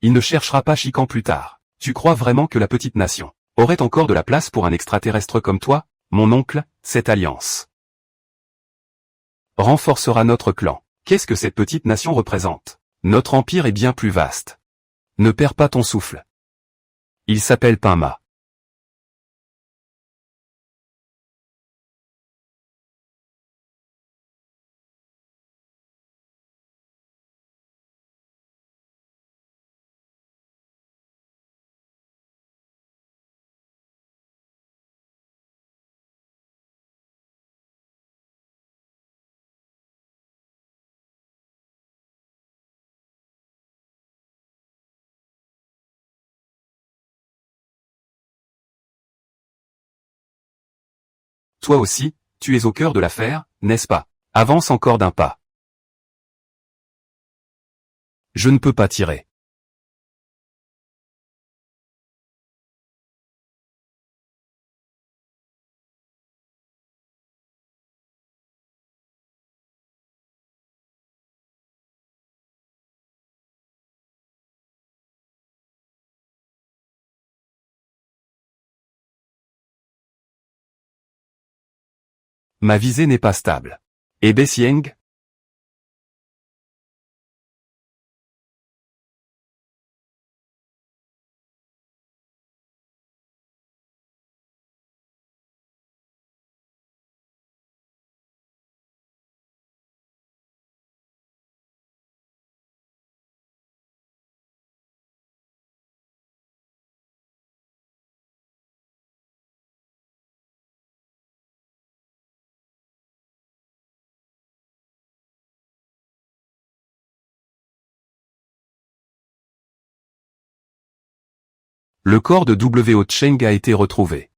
Il ne cherchera pas Chican plus tard. Tu crois vraiment que la petite nation aurait encore de la place pour un extraterrestre comme toi, mon oncle? Cette alliance renforcera notre clan. Qu'est-ce que cette petite nation représente? Notre empire est bien plus vaste. Ne perds pas ton souffle. Il s'appelle Pinma. Toi aussi, tu es au cœur de l'affaire, n'est-ce pas? Avance encore d'un pas. Je ne peux pas tirer. Ma visée n'est pas stable. Et Bessieng? Le corps de W.O. Cheng a été retrouvé.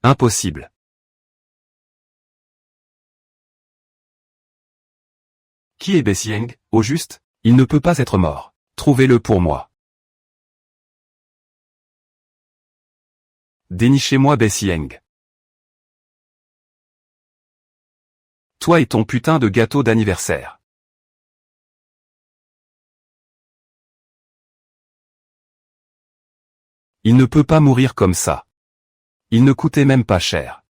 Impossible. Qui est Bessieng, au juste? Il ne peut pas être mort. Trouvez-le pour moi. Dénichez-moi Bessieng. Toi et ton putain de gâteau d'anniversaire. Il ne peut pas mourir comme ça. Il ne coûtait même pas cher.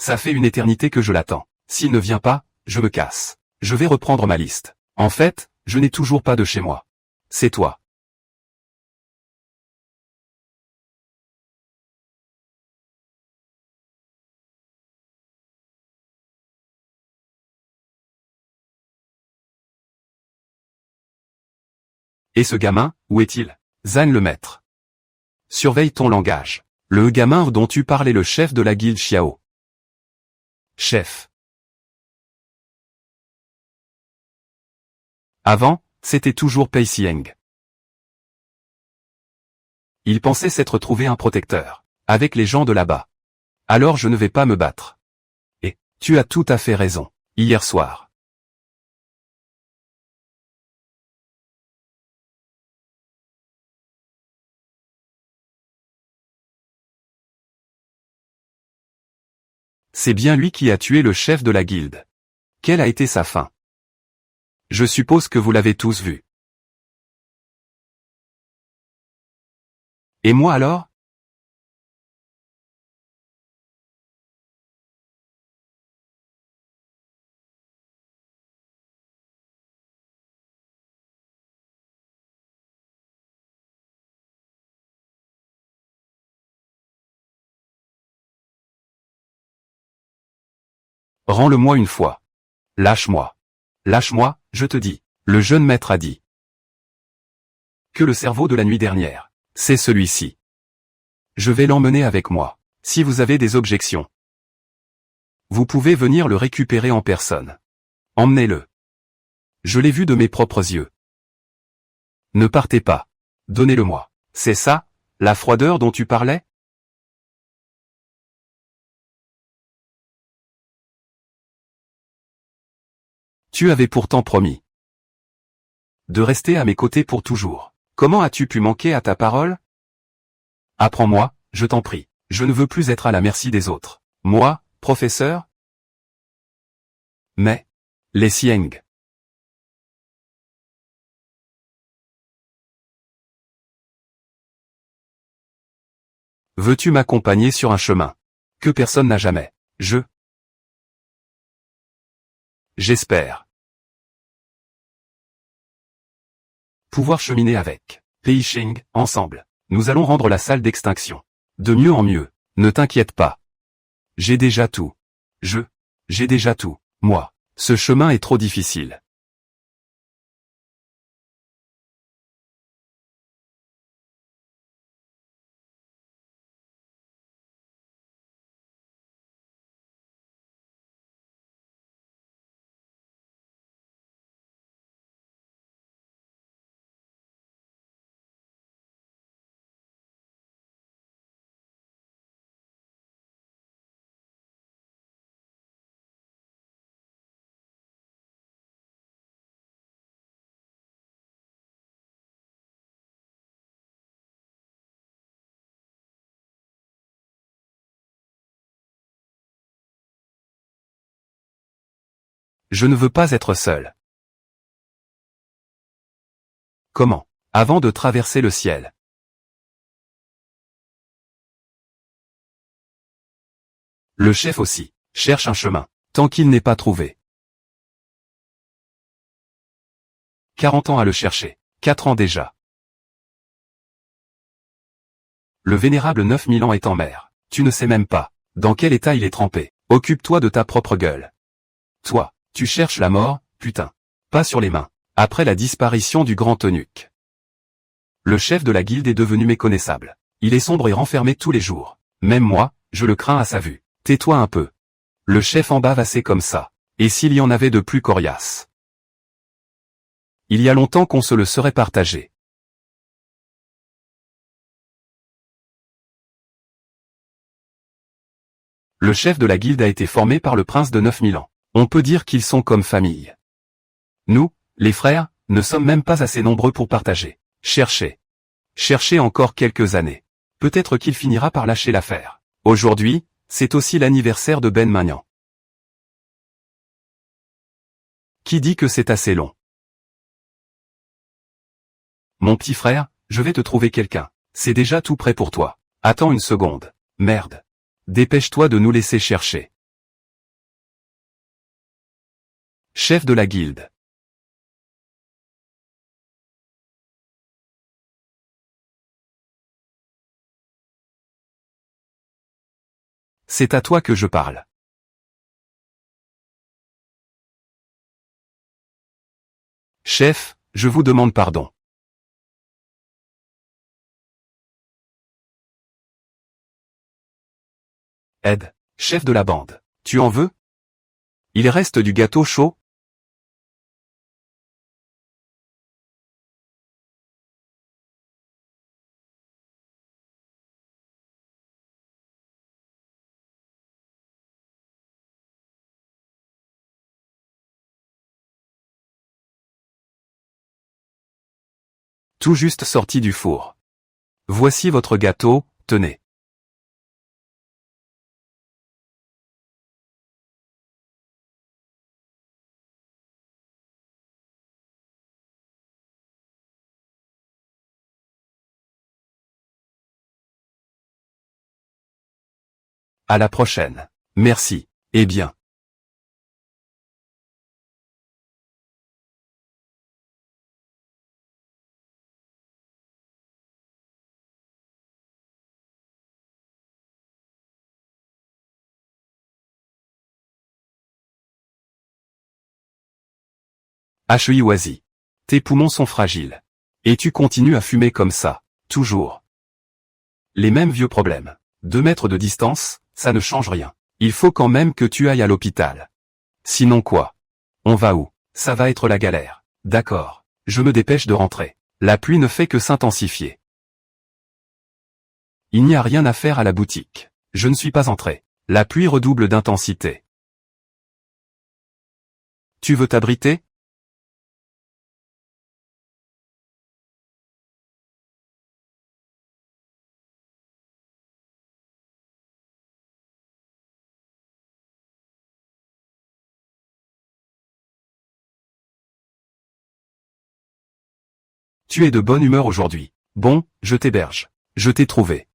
Ça fait une éternité que je l'attends. S'il ne vient pas, je me casse. Je vais reprendre ma liste. En fait, je n'ai toujours pas de chez moi. C'est toi. Et ce gamin, où est-il? Zan le maître. Surveille ton langage. Le gamin dont tu parlais, le chef de la guilde Xiao. Chef. Avant, c'était toujours Pei Xieng. Il pensait s'être trouvé un protecteur. Avec les gens de là-bas. Alors je ne vais pas me battre. Et, tu as tout à fait raison. Hier soir. C'est bien lui qui a tué le chef de la guilde. Quelle a été sa fin? Je suppose que vous l'avez tous vu. Et moi alors? Rends-le-moi une fois. Lâche-moi. Lâche-moi, je te dis. Le jeune maître a dit. Que le cerveau de la nuit dernière, c'est celui-ci. Je vais l'emmener avec moi. Si vous avez des objections, vous pouvez venir le récupérer en personne. Emmenez-le. Je l'ai vu de mes propres yeux. Ne partez pas. Donnez-le-moi. C'est ça, la froideur dont tu parlais? Tu avais pourtant promis de rester à mes côtés pour toujours. Comment as-tu pu manquer à ta parole? Apprends-moi, je t'en prie. Je ne veux plus être à la merci des autres. Moi, professeur? Mais, les Sieng. Veux-tu m'accompagner sur un chemin que personne n'a jamais? J'espère pouvoir cheminer avec Pei Sheng, ensemble. Nous allons rendre la salle d'extinction de mieux en mieux. Ne t'inquiète pas. J'ai déjà tout. J'ai déjà tout. Moi. Ce chemin est trop difficile. Je ne veux pas être seul. Comment? Avant de traverser le ciel. Le chef aussi cherche un chemin, tant qu'il n'est pas trouvé. 40 ans à le chercher. 4 ans déjà. Le vénérable 9000 ans est en mer. Tu ne sais même pas dans quel état il est trempé. Occupe-toi de ta propre gueule. Toi, tu cherches la mort, putain. Pas sur les mains. Après la disparition du grand eunuque. Le chef de la guilde est devenu méconnaissable. Il est sombre et renfermé tous les jours. Même moi, je le crains à sa vue. Tais-toi un peu. Le chef en bave assez comme ça. Et s'il y en avait de plus coriaces? Il y a longtemps qu'on se le serait partagé. Le chef de la guilde a été formé par le prince de 9000 ans. On peut dire qu'ils sont comme famille. Nous, les frères, ne sommes même pas assez nombreux pour partager. Cherchez encore quelques années. Peut-être qu'il finira par lâcher l'affaire. Aujourd'hui, c'est aussi l'anniversaire de Ben Magnan. Qui dit que c'est assez long? Mon petit frère, je vais te trouver quelqu'un. C'est déjà tout prêt pour toi. Attends une seconde. Merde. Dépêche-toi de nous laisser chercher. Chef de la guilde. C'est à toi que je parle. Chef, je vous demande pardon. Ed, chef de la bande. Tu en veux? Il reste du gâteau chaud? Tout juste sorti du four. Voici votre gâteau, tenez. À la prochaine. Merci. Eh bien. HIWAZI. Tes poumons sont fragiles. Et tu continues à fumer comme ça, toujours. Les mêmes vieux problèmes. 2 mètres de distance, ça ne change rien. Il faut quand même que tu ailles à l'hôpital. Sinon quoi? On va où? Ça va être la galère. D'accord. Je me dépêche de rentrer. La pluie ne fait que s'intensifier. Il n'y a rien à faire à la boutique. Je ne suis pas entré. La pluie redouble d'intensité. Tu veux t'abriter? Tu es de bonne humeur aujourd'hui. Bon, je t'héberge. Je t'ai trouvé.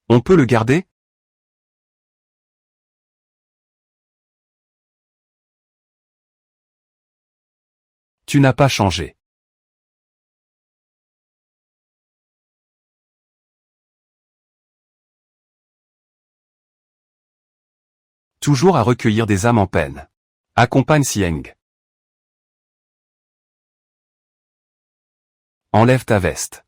On peut le garder? Tu n'as pas changé. Toujours à recueillir des âmes en peine. Accompagne Sieng. Enlève ta veste.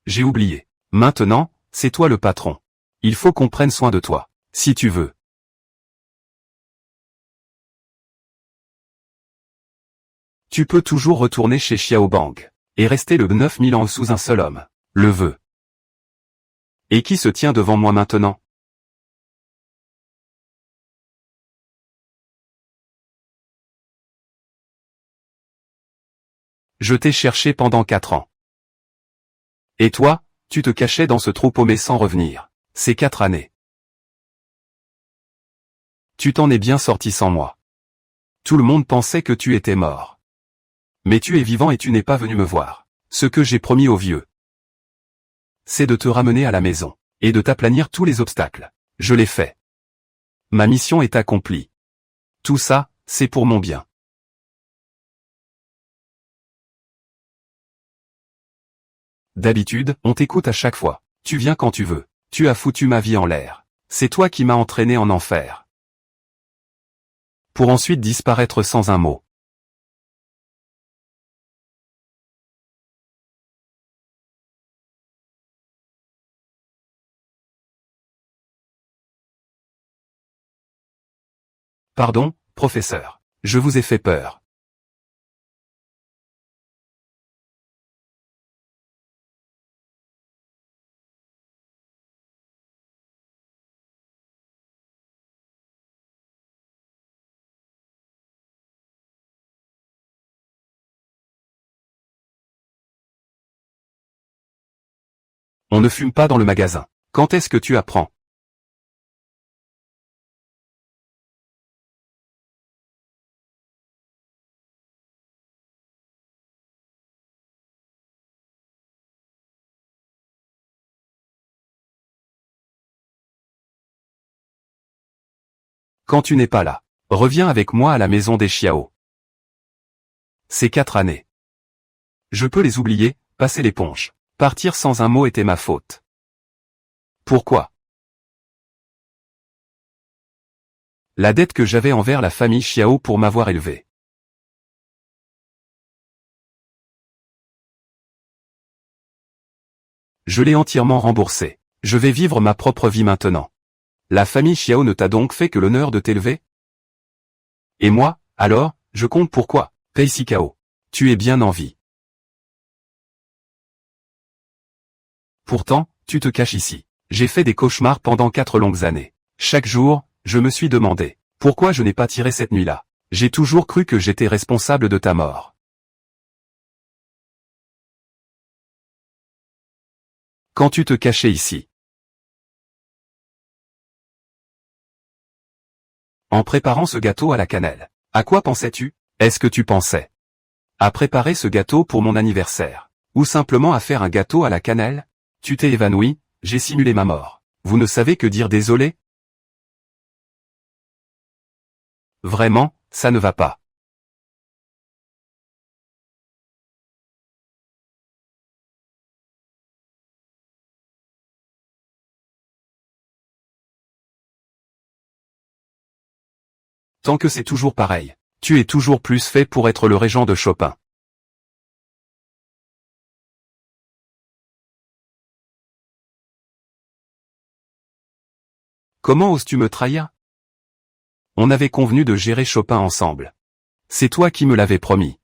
J'ai oublié. Maintenant, c'est toi le patron. Il faut qu'on prenne soin de toi. Si tu veux. Tu peux toujours retourner chez Xiaobang. Et rester le 9000 ans sous un seul homme. Le veut. Et qui se tient devant moi maintenant? Je t'ai cherché pendant 4 ans. Et toi, tu te cachais dans ce trou paumé sans revenir. Ces 4 années. Tu t'en es bien sorti sans moi. Tout le monde pensait que tu étais mort. Mais tu es vivant et tu n'es pas venu me voir. Ce que j'ai promis aux vieux, c'est de te ramener à la maison, et de t'aplanir tous les obstacles. Je l'ai fait. Ma mission est accomplie. Tout ça, c'est pour mon bien. D'habitude, on t'écoute à chaque fois. Tu viens quand tu veux. Tu as foutu ma vie en l'air. C'est toi qui m'as entraîné en enfer. Pour ensuite disparaître sans un mot. Pardon, professeur. Je vous ai fait peur. On ne fume pas dans le magasin. Quand est-ce que tu apprends? Quand tu n'es pas là. Reviens avec moi à la maison des Xiao. Ces 4 années. Je peux les oublier, passer l'éponge. Partir sans un mot était ma faute. Pourquoi? La dette que j'avais envers la famille Xiao pour m'avoir élevé. Je l'ai entièrement remboursé. Je vais vivre ma propre vie maintenant. La famille Xiao ne t'a donc fait que l'honneur de t'élever? Et moi, alors, je compte pourquoi? Pei Sikao. Tu es bien en vie. Pourtant, tu te caches ici. J'ai fait des cauchemars pendant 4 longues années. Chaque jour, Je me suis demandé pourquoi je n'ai pas tiré cette nuit-là. J'ai toujours cru que j'étais responsable de ta mort. Quand tu te cachais ici. En préparant ce gâteau à la cannelle. À quoi pensais-tu? Est-ce que tu pensais à préparer ce gâteau pour mon anniversaire? Ou simplement à faire un gâteau à la cannelle? Tu t'es évanoui, j'ai simulé ma mort. Vous ne savez que dire désolé? Vraiment, ça ne va pas. Tant que c'est toujours pareil. Tu es toujours plus fait pour être le régent de Chopin. Comment oses-tu me trahir? On avait convenu de gérer Chopin ensemble. C'est toi qui me l'avais promis.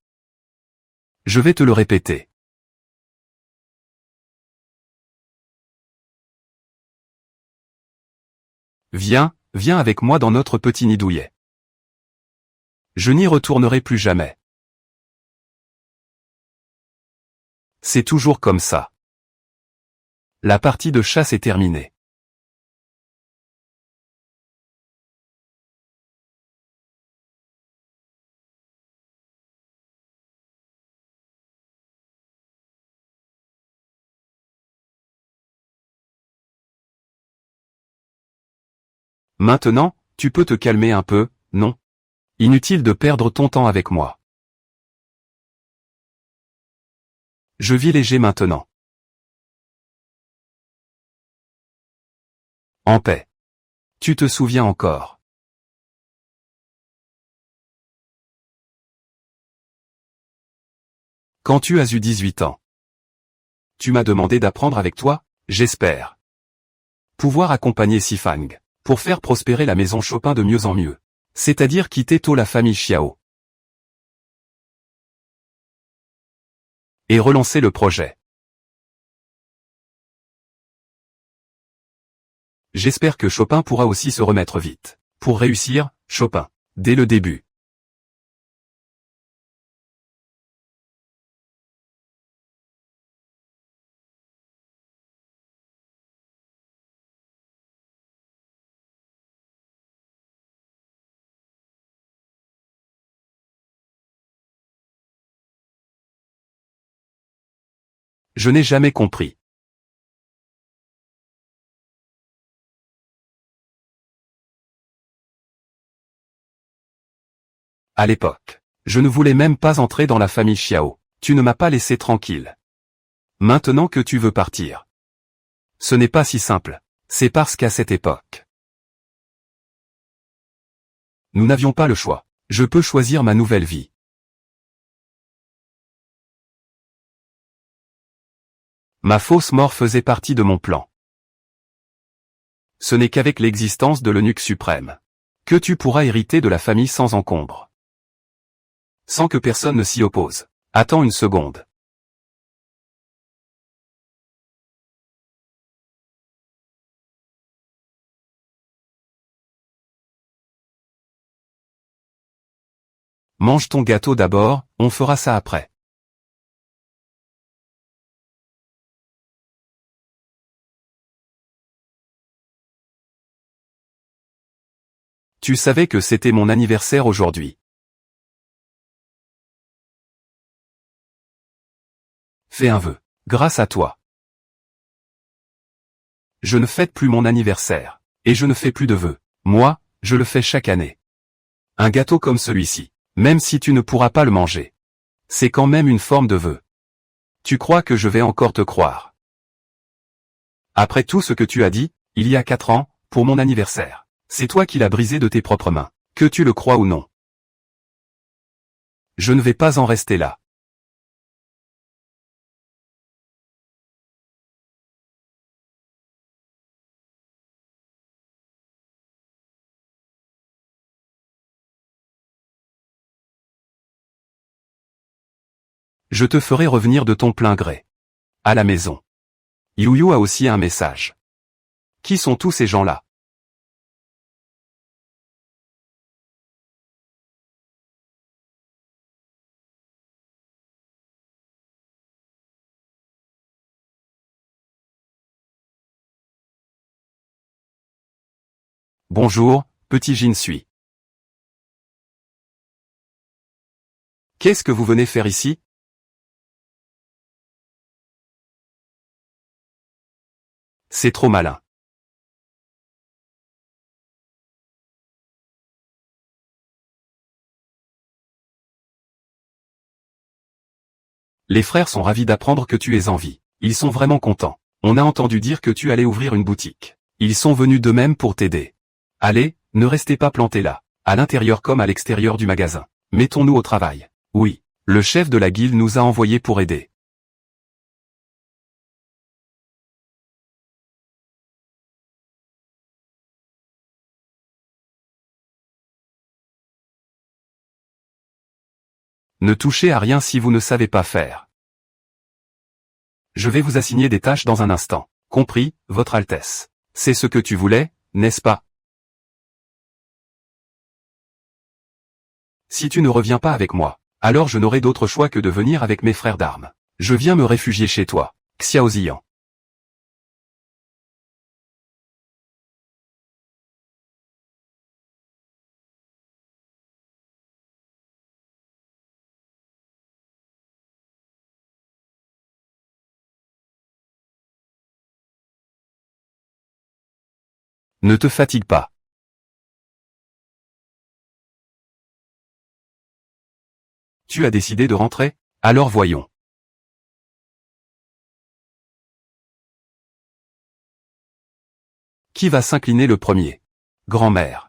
Je vais te le répéter. Viens, viens avec moi dans notre petit nid douillet. Je n'y retournerai plus jamais. C'est toujours comme ça. La partie de chasse est terminée. Maintenant, tu peux te calmer un peu, non? Inutile de perdre ton temps avec moi. Je vis léger maintenant. En paix. Tu te souviens encore. Quand tu as eu 18 ans. Tu m'as demandé d'apprendre avec toi, j'espère. Pouvoir accompagner Sifang. Pour faire prospérer la maison Chopin de mieux en mieux. C'est-à-dire quitter tôt la famille Xiao. Et relancer le projet. J'espère que Chopin pourra aussi se remettre vite. Pour réussir, Chopin. Dès le début. Je n'ai jamais compris. À l'époque, je ne voulais même pas entrer dans la famille Xiao. Tu ne m'as pas laissé tranquille. Maintenant que tu veux partir. Ce n'est pas si simple. C'est parce qu'à cette époque, nous n'avions pas le choix. Je peux choisir ma nouvelle vie. Ma fausse mort faisait partie de mon plan. Ce n'est qu'avec l'existence de l'eunuque suprême que tu pourras hériter de la famille sans encombre. Sans que personne ne s'y oppose. Attends une seconde. Mange ton gâteau d'abord, on fera ça après. Tu savais que c'était mon anniversaire aujourd'hui. Fais un vœu. Grâce à toi. Je ne fête plus mon anniversaire. Et je ne fais plus de vœux. Moi, je le fais chaque année. Un gâteau comme celui-ci. Même si tu ne pourras pas le manger. C'est quand même une forme de vœu. Tu crois que je vais encore te croire? Après tout ce que tu as dit, il y a 4 ans, pour mon anniversaire. C'est toi qui l'as brisé de tes propres mains. Que tu le crois ou non. Je ne vais pas en rester là. Je te ferai revenir de ton plein gré. À la maison. Yu Yu a aussi un message. Qui sont tous ces gens-là? Bonjour, petit Jinsui. Qu'est-ce que vous venez faire ici? C'est trop malin. Les frères sont ravis d'apprendre que tu es en vie. Ils sont vraiment contents. On a entendu dire que tu allais ouvrir une boutique. Ils sont venus d'eux-mêmes pour t'aider. Allez, ne restez pas plantés là, à l'intérieur comme à l'extérieur du magasin. Mettons-nous au travail. Oui, le chef de la guilde nous a envoyés pour aider. Ne touchez à rien si vous ne savez pas faire. Je vais vous assigner des tâches dans un instant. Compris, Votre Altesse. C'est ce que tu voulais, n'est-ce pas? Si tu ne reviens pas avec moi, alors je n'aurai d'autre choix que de venir avec mes frères d'armes. Je viens me réfugier chez toi, Xiao Ziyan. Ne te fatigue pas. Tu as décidé de rentrer? Alors voyons. Qui va s'incliner le premier? Grand-mère.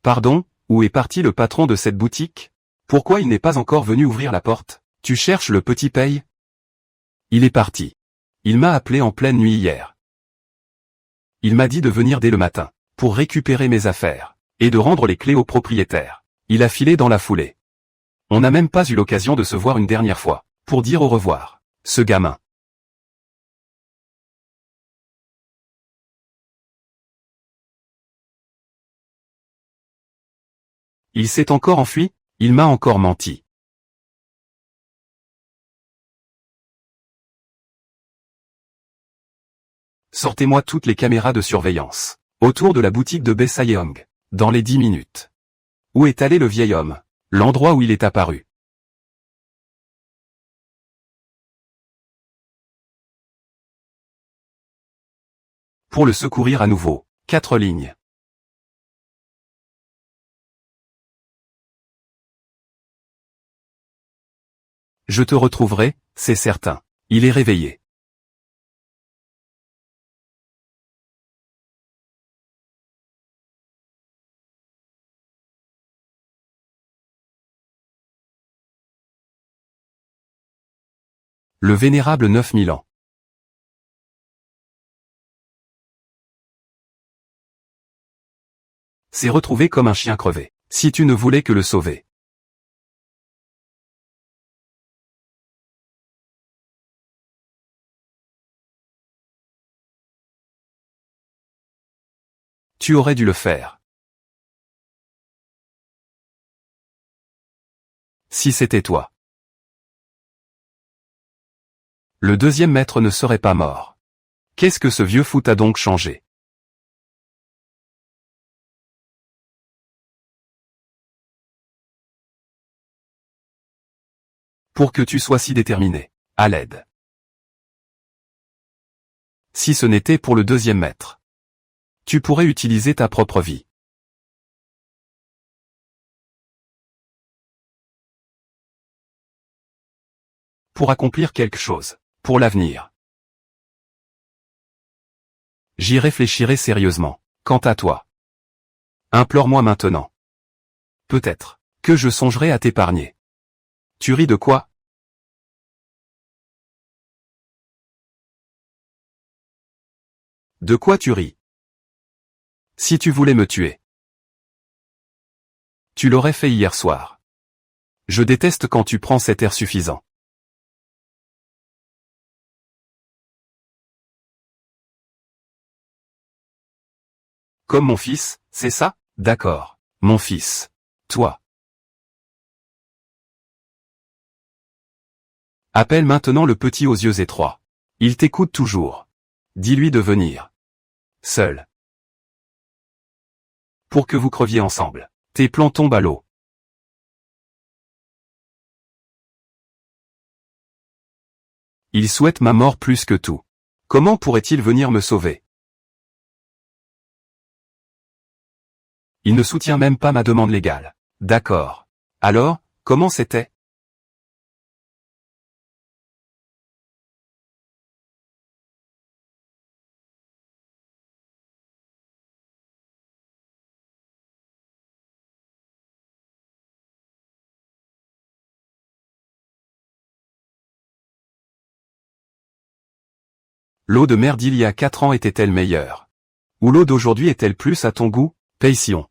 Pardon, où est parti le patron de cette boutique? Pourquoi il n'est pas encore venu ouvrir la porte? Tu cherches le petit Paye? Il est parti. Il m'a appelé en pleine nuit hier. Il m'a dit de venir dès le matin, pour récupérer mes affaires, et de rendre les clés au propriétaire. Il a filé dans la foulée. On n'a même pas eu l'occasion de se voir une dernière fois, pour dire au revoir. Ce gamin. Il s'est encore enfui? Il m'a encore menti. Sortez-moi toutes les caméras de surveillance. Autour de la boutique de Bessayeong. Dans les 10 minutes. Où est allé le vieil homme? L'endroit où il est apparu. Pour le secourir à nouveau. 4 lignes. Je te retrouverai, c'est certain. Il est réveillé. Le vénérable 9000 ans. S'est retrouvé comme un chien crevé. Si tu ne voulais que le sauver. Tu aurais dû le faire. Si c'était toi. Le deuxième maître ne serait pas mort. Qu'est-ce que ce vieux fou t'a donc changé? Pour que tu sois si déterminé. À l'aide. Si ce n'était pour le deuxième maître. Tu pourrais utiliser ta propre vie. Pour accomplir quelque chose. Pour l'avenir. J'y réfléchirai sérieusement. Quant à toi. Implore-moi maintenant. Peut-être que je songerai à t'épargner. Tu ris de quoi? De quoi tu ris? Si tu voulais me tuer. Tu l'aurais fait hier soir. Je déteste quand tu prends cet air suffisant. Comme mon fils, c'est ça? D'accord. Mon fils. Toi. Appelle maintenant le petit aux yeux étroits. Il t'écoute toujours. Dis-lui de venir. Seul. Pour que vous creviez ensemble. Tes plans tombent à l'eau. Il souhaite ma mort plus que tout. Comment pourrait-il venir me sauver? Il ne soutient même pas ma demande légale. D'accord. Alors, comment c'était? L'eau de mer d'il y a 4 ans était-elle meilleure? Ou l'eau d'aujourd'hui est-elle plus à ton goût? Passion.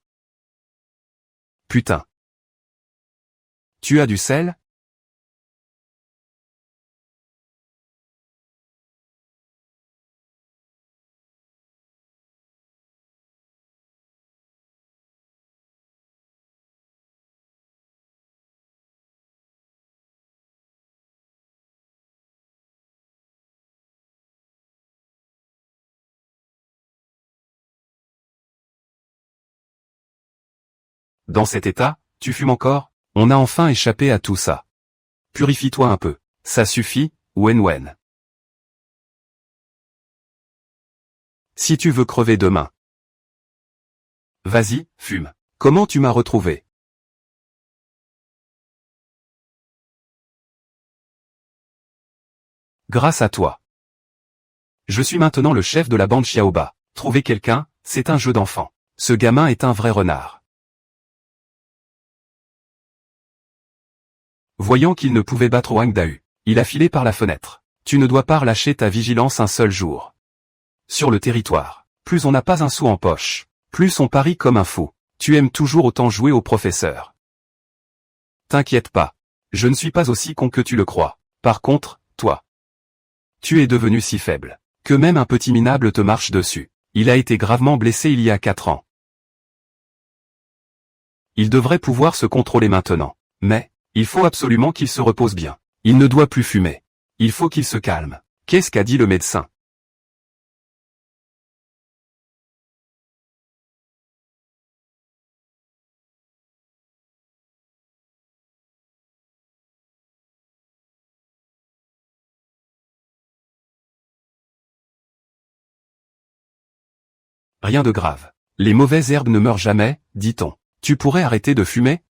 Putain. Tu as du sel? Dans cet état, tu fumes encore? On a enfin échappé à tout ça. Purifie-toi un peu. Ça suffit, Wen. Si tu veux crever demain. Vas-y, fume. Comment tu m'as retrouvé? Grâce à toi. Je suis maintenant le chef de la bande Xiaoba. Trouver quelqu'un, c'est un jeu d'enfant. Ce gamin est un vrai renard. Voyant qu'il ne pouvait battre Wang Dao, il a filé par la fenêtre. Tu ne dois pas relâcher ta vigilance un seul jour. Sur le territoire, plus on n'a pas un sou en poche, plus on parie comme un fou. Tu aimes toujours autant jouer au professeur. T'inquiète pas. Je ne suis pas aussi con que tu le crois. Par contre, toi. Tu es devenu si faible, que même un petit minable te marche dessus. Il a été gravement blessé il y a 4 ans. Il devrait pouvoir se contrôler maintenant. Mais, il faut absolument qu'il se repose bien. Il ne doit plus fumer. Il faut qu'il se calme. Qu'est-ce qu'a dit le médecin? Rien de grave. Les mauvaises herbes ne meurent jamais, dit-on. Tu pourrais arrêter de fumer?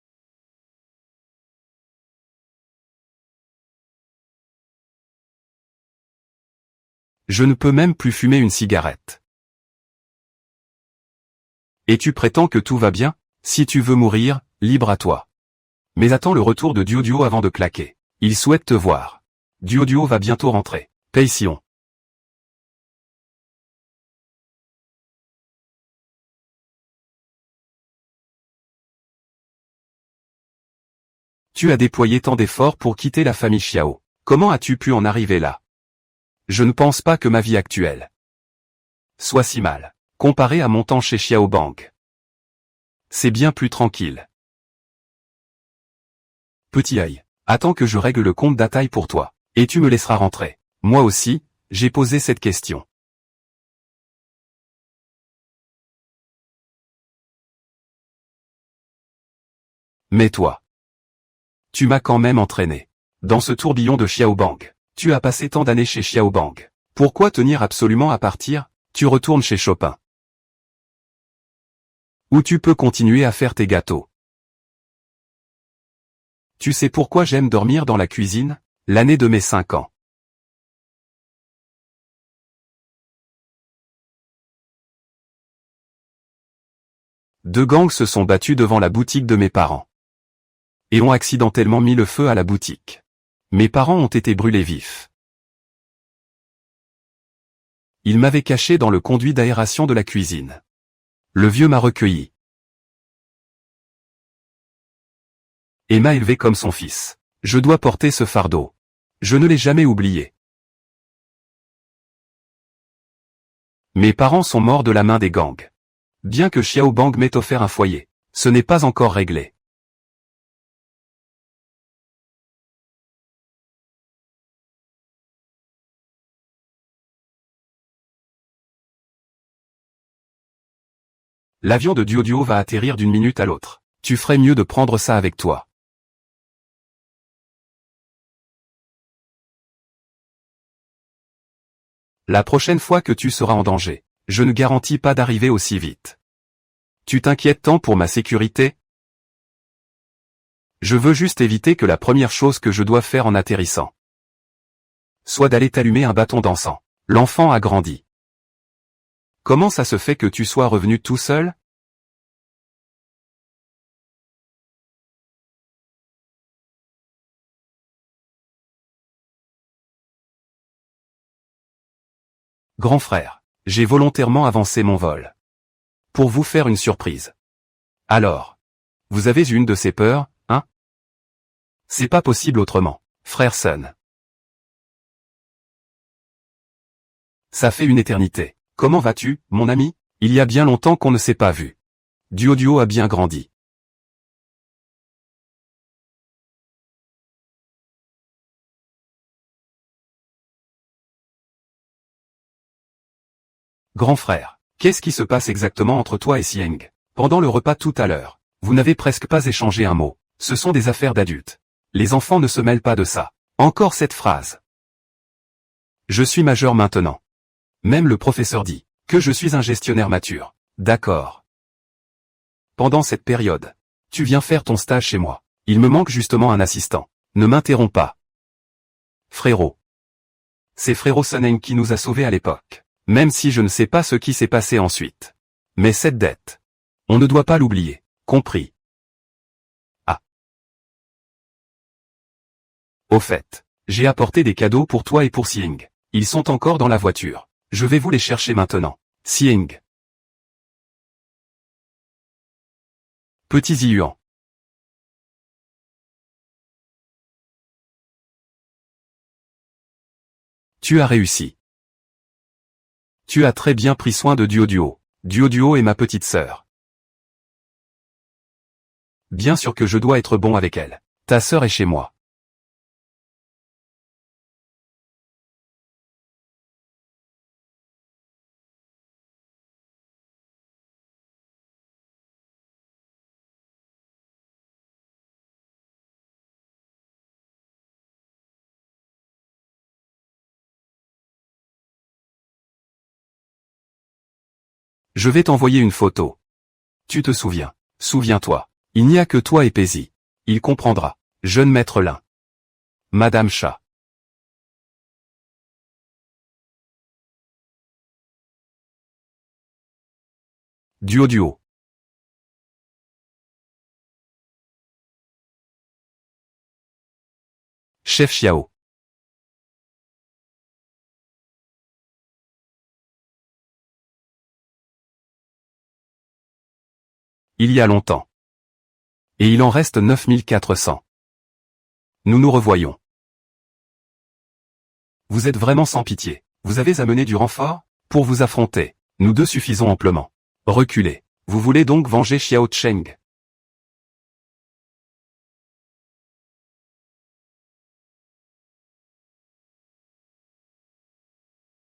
Je ne peux même plus fumer une cigarette. Et tu prétends que tout va bien? Si tu veux mourir, libre à toi. Mais attends le retour de Duo avant de claquer. Il souhaite te voir. Duo va bientôt rentrer. Passion. Tu as déployé tant d'efforts pour quitter la famille Xiao. Comment as-tu pu en arriver là? Je ne pense pas que ma vie actuelle soit si mal, comparée à mon temps chez Xiao Bank. C'est bien plus tranquille. Petit œil, attends que je règle le compte d'Ataï pour toi, et tu me laisseras rentrer. Moi aussi, j'ai posé cette question. Mais toi, tu m'as quand même entraîné. Dans ce tourbillon de Xiaobang, tu as passé tant d'années chez Xiaobang. Pourquoi tenir absolument à partir? Tu retournes chez Chopin. Où tu peux continuer à faire tes gâteaux. Tu sais pourquoi j'aime dormir dans la cuisine? L'année de mes 5 ans. Deux gangs se sont battus devant la boutique de mes parents. Et ont accidentellement mis le feu à la boutique. Mes parents ont été brûlés vifs. Il m'avait caché dans le conduit d'aération de la cuisine. Le vieux m'a recueilli et m'a élevé comme son fils. Je dois porter ce fardeau. Je ne l'ai jamais oublié. Mes parents sont morts de la main des gangs. Bien que Xiao Bang m'ait offert un foyer, ce n'est pas encore réglé. L'avion de Duo va atterrir d'une minute à l'autre. Tu ferais mieux de prendre ça avec toi. La prochaine fois que tu seras en danger, je ne garantis pas d'arriver aussi vite. Tu t'inquiètes tant pour ma sécurité? Je veux juste éviter que la première chose que je dois faire en atterrissant soit d'aller t'allumer un bâton d'encens. L'enfant a grandi. Comment ça se fait que tu sois revenu tout seul? Grand frère, j'ai volontairement avancé mon vol. Pour vous faire une surprise. Alors, vous avez une de ces peurs, hein? C'est pas possible autrement, frère Sun. Ça fait une éternité. Comment vas-tu, mon ami? Il y a bien longtemps qu'on ne s'est pas vu. Duo a bien grandi. Grand frère, qu'est-ce qui se passe exactement entre toi et Sieng? Pendant le repas tout à l'heure, vous n'avez presque pas échangé un mot. Ce sont des affaires d'adultes. Les enfants ne se mêlent pas de ça. Encore cette phrase. Je suis majeur maintenant. Même le professeur dit que je suis un gestionnaire mature. D'accord. Pendant cette période, tu viens faire ton stage chez moi. Il me manque justement un assistant. Ne m'interromps pas. Frérot. C'est frérot Suneng qui nous a sauvés à l'époque. Même si je ne sais pas ce qui s'est passé ensuite. Mais cette dette, on ne doit pas l'oublier. Compris. Ah. Au fait, j'ai apporté des cadeaux pour toi et pour Sieng. Ils sont encore dans la voiture. Je vais vous les chercher maintenant. Sieng. Petits Yuan. Tu as réussi. Tu as très bien pris soin de Duo. Duo est ma petite sœur. Bien sûr que je dois être bon avec elle. Ta sœur est chez moi. Je vais t'envoyer une photo. Tu te souviens. Souviens-toi. Il n'y a que toi et Paisy. Il comprendra. Jeune maître Lin. Madame Chat. Duo. Chef Xiao. Il y a longtemps. Et il en reste 9400. Nous nous revoyons. Vous êtes vraiment sans pitié. Vous avez amené du renfort? Pour vous affronter, nous deux suffisons amplement. Reculez. Vous voulez donc venger Xiao Cheng?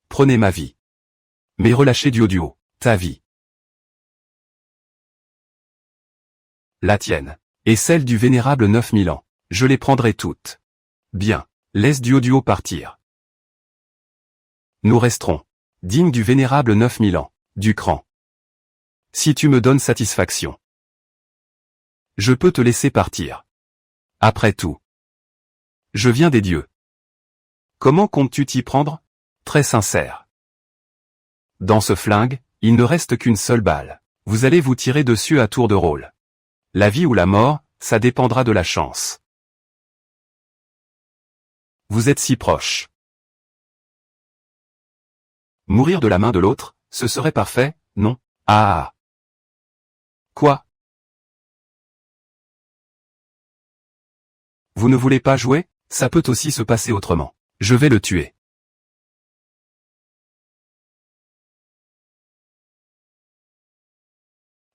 Prenez ma vie. Mais relâchez Duo. Ta vie. La tienne. Et celle du vénérable 9000 ans. Je les prendrai toutes. Bien. Laisse Duo partir. Nous resterons. Dignes du vénérable 9000 ans. Du cran. Si tu me donnes satisfaction, je peux te laisser partir. Après tout, je viens des dieux. Comment comptes-tu t'y prendre? Très sincère. Dans ce flingue, il ne reste qu'une seule balle. Vous allez vous tirer dessus à tour de rôle. La vie ou la mort, ça dépendra de la chance. Vous êtes si proches. Mourir de la main de l'autre, ce serait parfait, non? Ah. Quoi? Vous ne voulez pas jouer? Ça peut aussi se passer autrement. Je vais le tuer.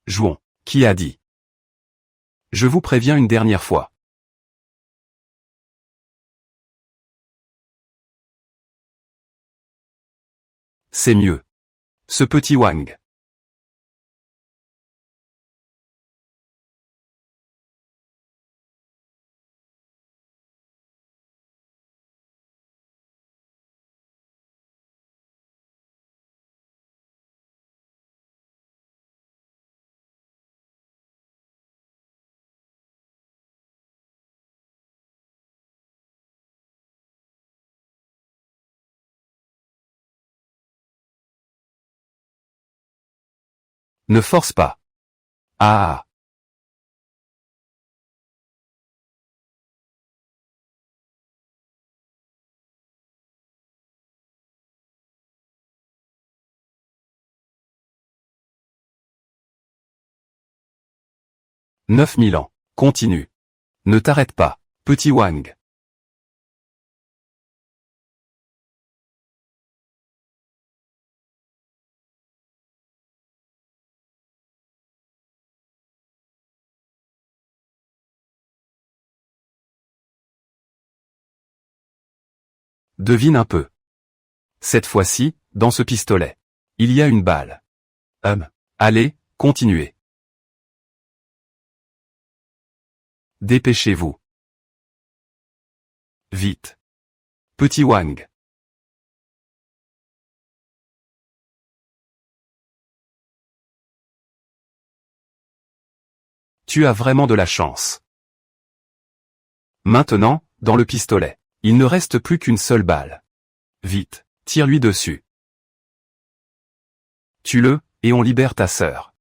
Jouons. Qui a dit? Je vous préviens une dernière fois. C'est mieux. Ce petit Wang. Ne force pas. Ah. 9000 ans. Continue. Ne t'arrête pas, petit Wang. Devine un peu. Cette fois-ci, dans ce pistolet, il y a une balle. Allez, continuez. Dépêchez-vous. Vite. Petit Wang. Tu as vraiment de la chance. Maintenant, dans le pistolet, il ne reste plus qu'une seule balle. Vite, tire-lui dessus. Tue-le, et on libère ta sœur.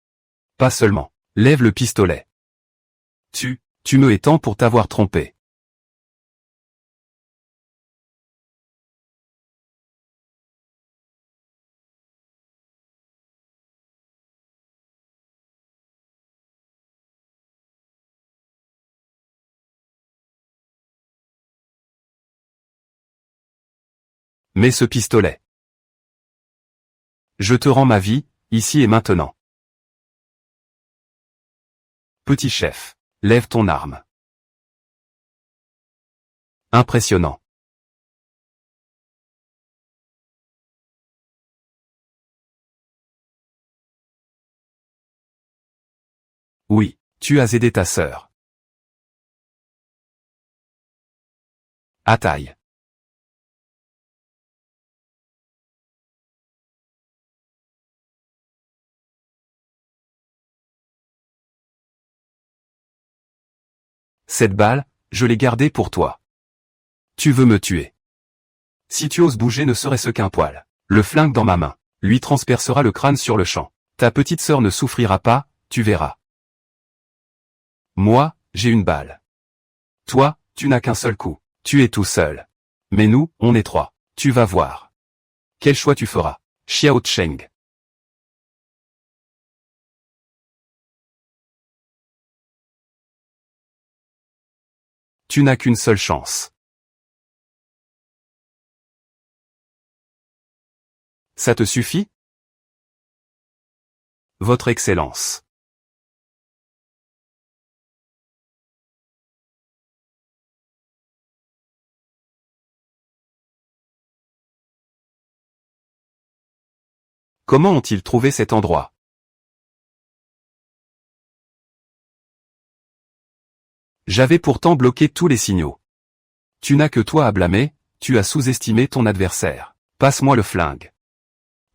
Pas seulement. Lève le pistolet. Tu me étends pour t'avoir trompé. Mets ce pistolet. Je te rends ma vie, ici et maintenant. Petit chef, lève ton arme. Impressionnant. Oui, tu as aidé ta sœur. À taille. Cette balle, je l'ai gardée pour toi. Tu veux me tuer. Si tu oses bouger ne serait-ce qu'un poil, le flingue dans ma main, lui transpercera le crâne sur le champ. Ta petite sœur ne souffrira pas, tu verras. Moi, j'ai une balle. Toi, tu n'as qu'un seul coup. Tu es tout seul. Mais nous, on est trois. Tu vas voir. Quel choix tu feras? Xiao Cheng. Tu n'as qu'une seule chance. Ça te suffit? Votre Excellence. Comment ont-ils trouvé cet endroit? J'avais pourtant bloqué tous les signaux. Tu n'as que toi à blâmer, tu as sous-estimé ton adversaire. Passe-moi le flingue.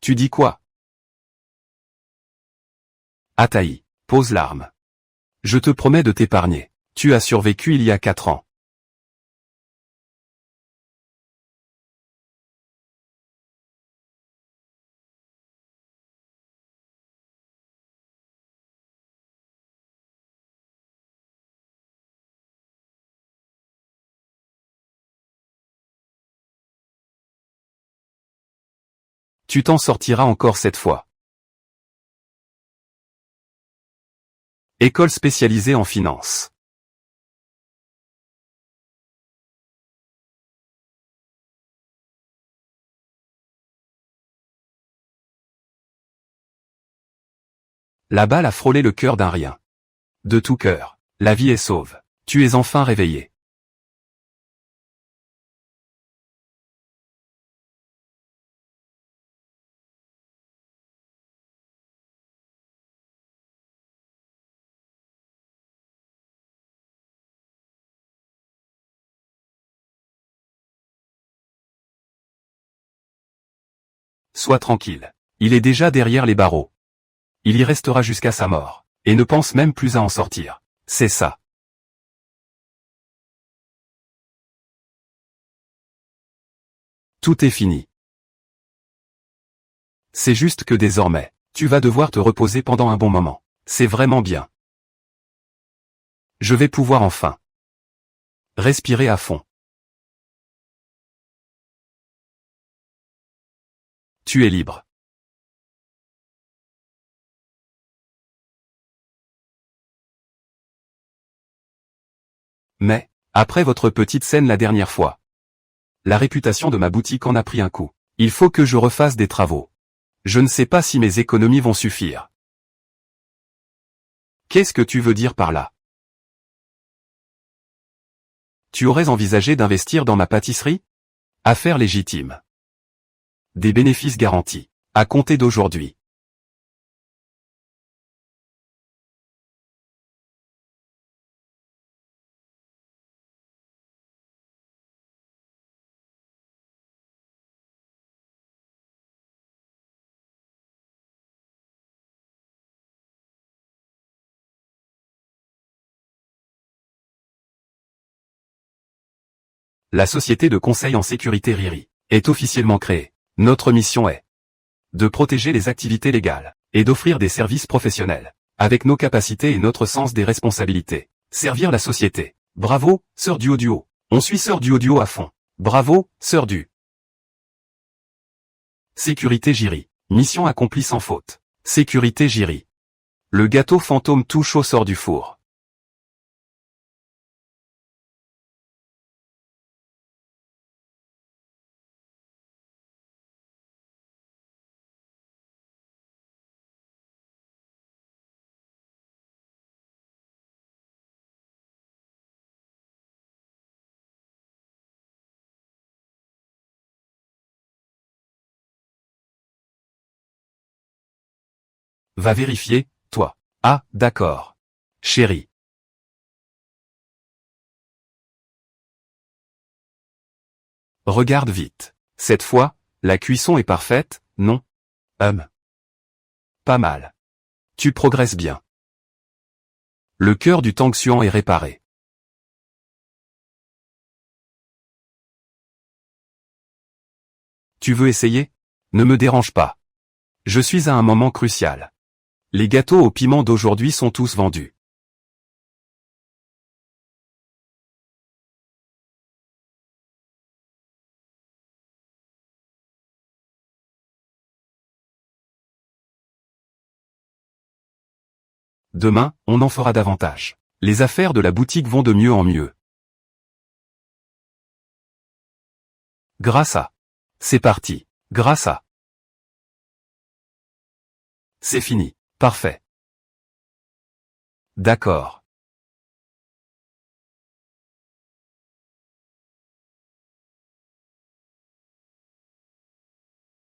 Tu dis quoi? Ataï, pose l'arme. Je te promets de t'épargner. Tu as survécu il y a 4 ans. Tu t'en sortiras encore cette fois. École spécialisée en finance. La balle a frôlé le cœur d'un rien. De tout cœur. La vie est sauve. Tu es enfin réveillé. Sois tranquille. Il est déjà derrière les barreaux. Il y restera jusqu'à sa mort. Et ne pense même plus à en sortir. C'est ça. Tout est fini. C'est juste que désormais, tu vas devoir te reposer pendant un bon moment. C'est vraiment bien. Je vais pouvoir enfin respirer à fond. Tu es libre. Mais, après votre petite scène la dernière fois, la réputation de ma boutique en a pris un coup. Il faut que je refasse des travaux. Je ne sais pas si mes économies vont suffire. Qu'est-ce que tu veux dire par là? Tu aurais envisagé d'investir dans ma pâtisserie? Affaire légitime. Des bénéfices garantis. À compter d'aujourd'hui. La société de conseil en sécurité RIRI est officiellement créée. Notre mission est de protéger les activités légales et d'offrir des services professionnels. Avec nos capacités et notre sens des responsabilités. Servir la société. Bravo, Sœur du Audio. On suit Sœur du Audio à fond. Bravo, Sœur du. Sécurité JIRI. Mission accomplie sans faute. Sécurité JIRI. Le gâteau fantôme tout chaud sort du four. Va vérifier, toi. Ah, d'accord. Chérie. Regarde vite. Cette fois, la cuisson est parfaite, non? Pas mal. Tu progresses bien. Le cœur du Tangxuan est réparé. Tu veux essayer? Ne me dérange pas. Je suis à un moment crucial. Les gâteaux au piment d'aujourd'hui sont tous vendus. Demain, on en fera davantage. Les affaires de la boutique vont de mieux en mieux. Grâce à. C'est parti. Grâce à. C'est fini. Parfait. D'accord.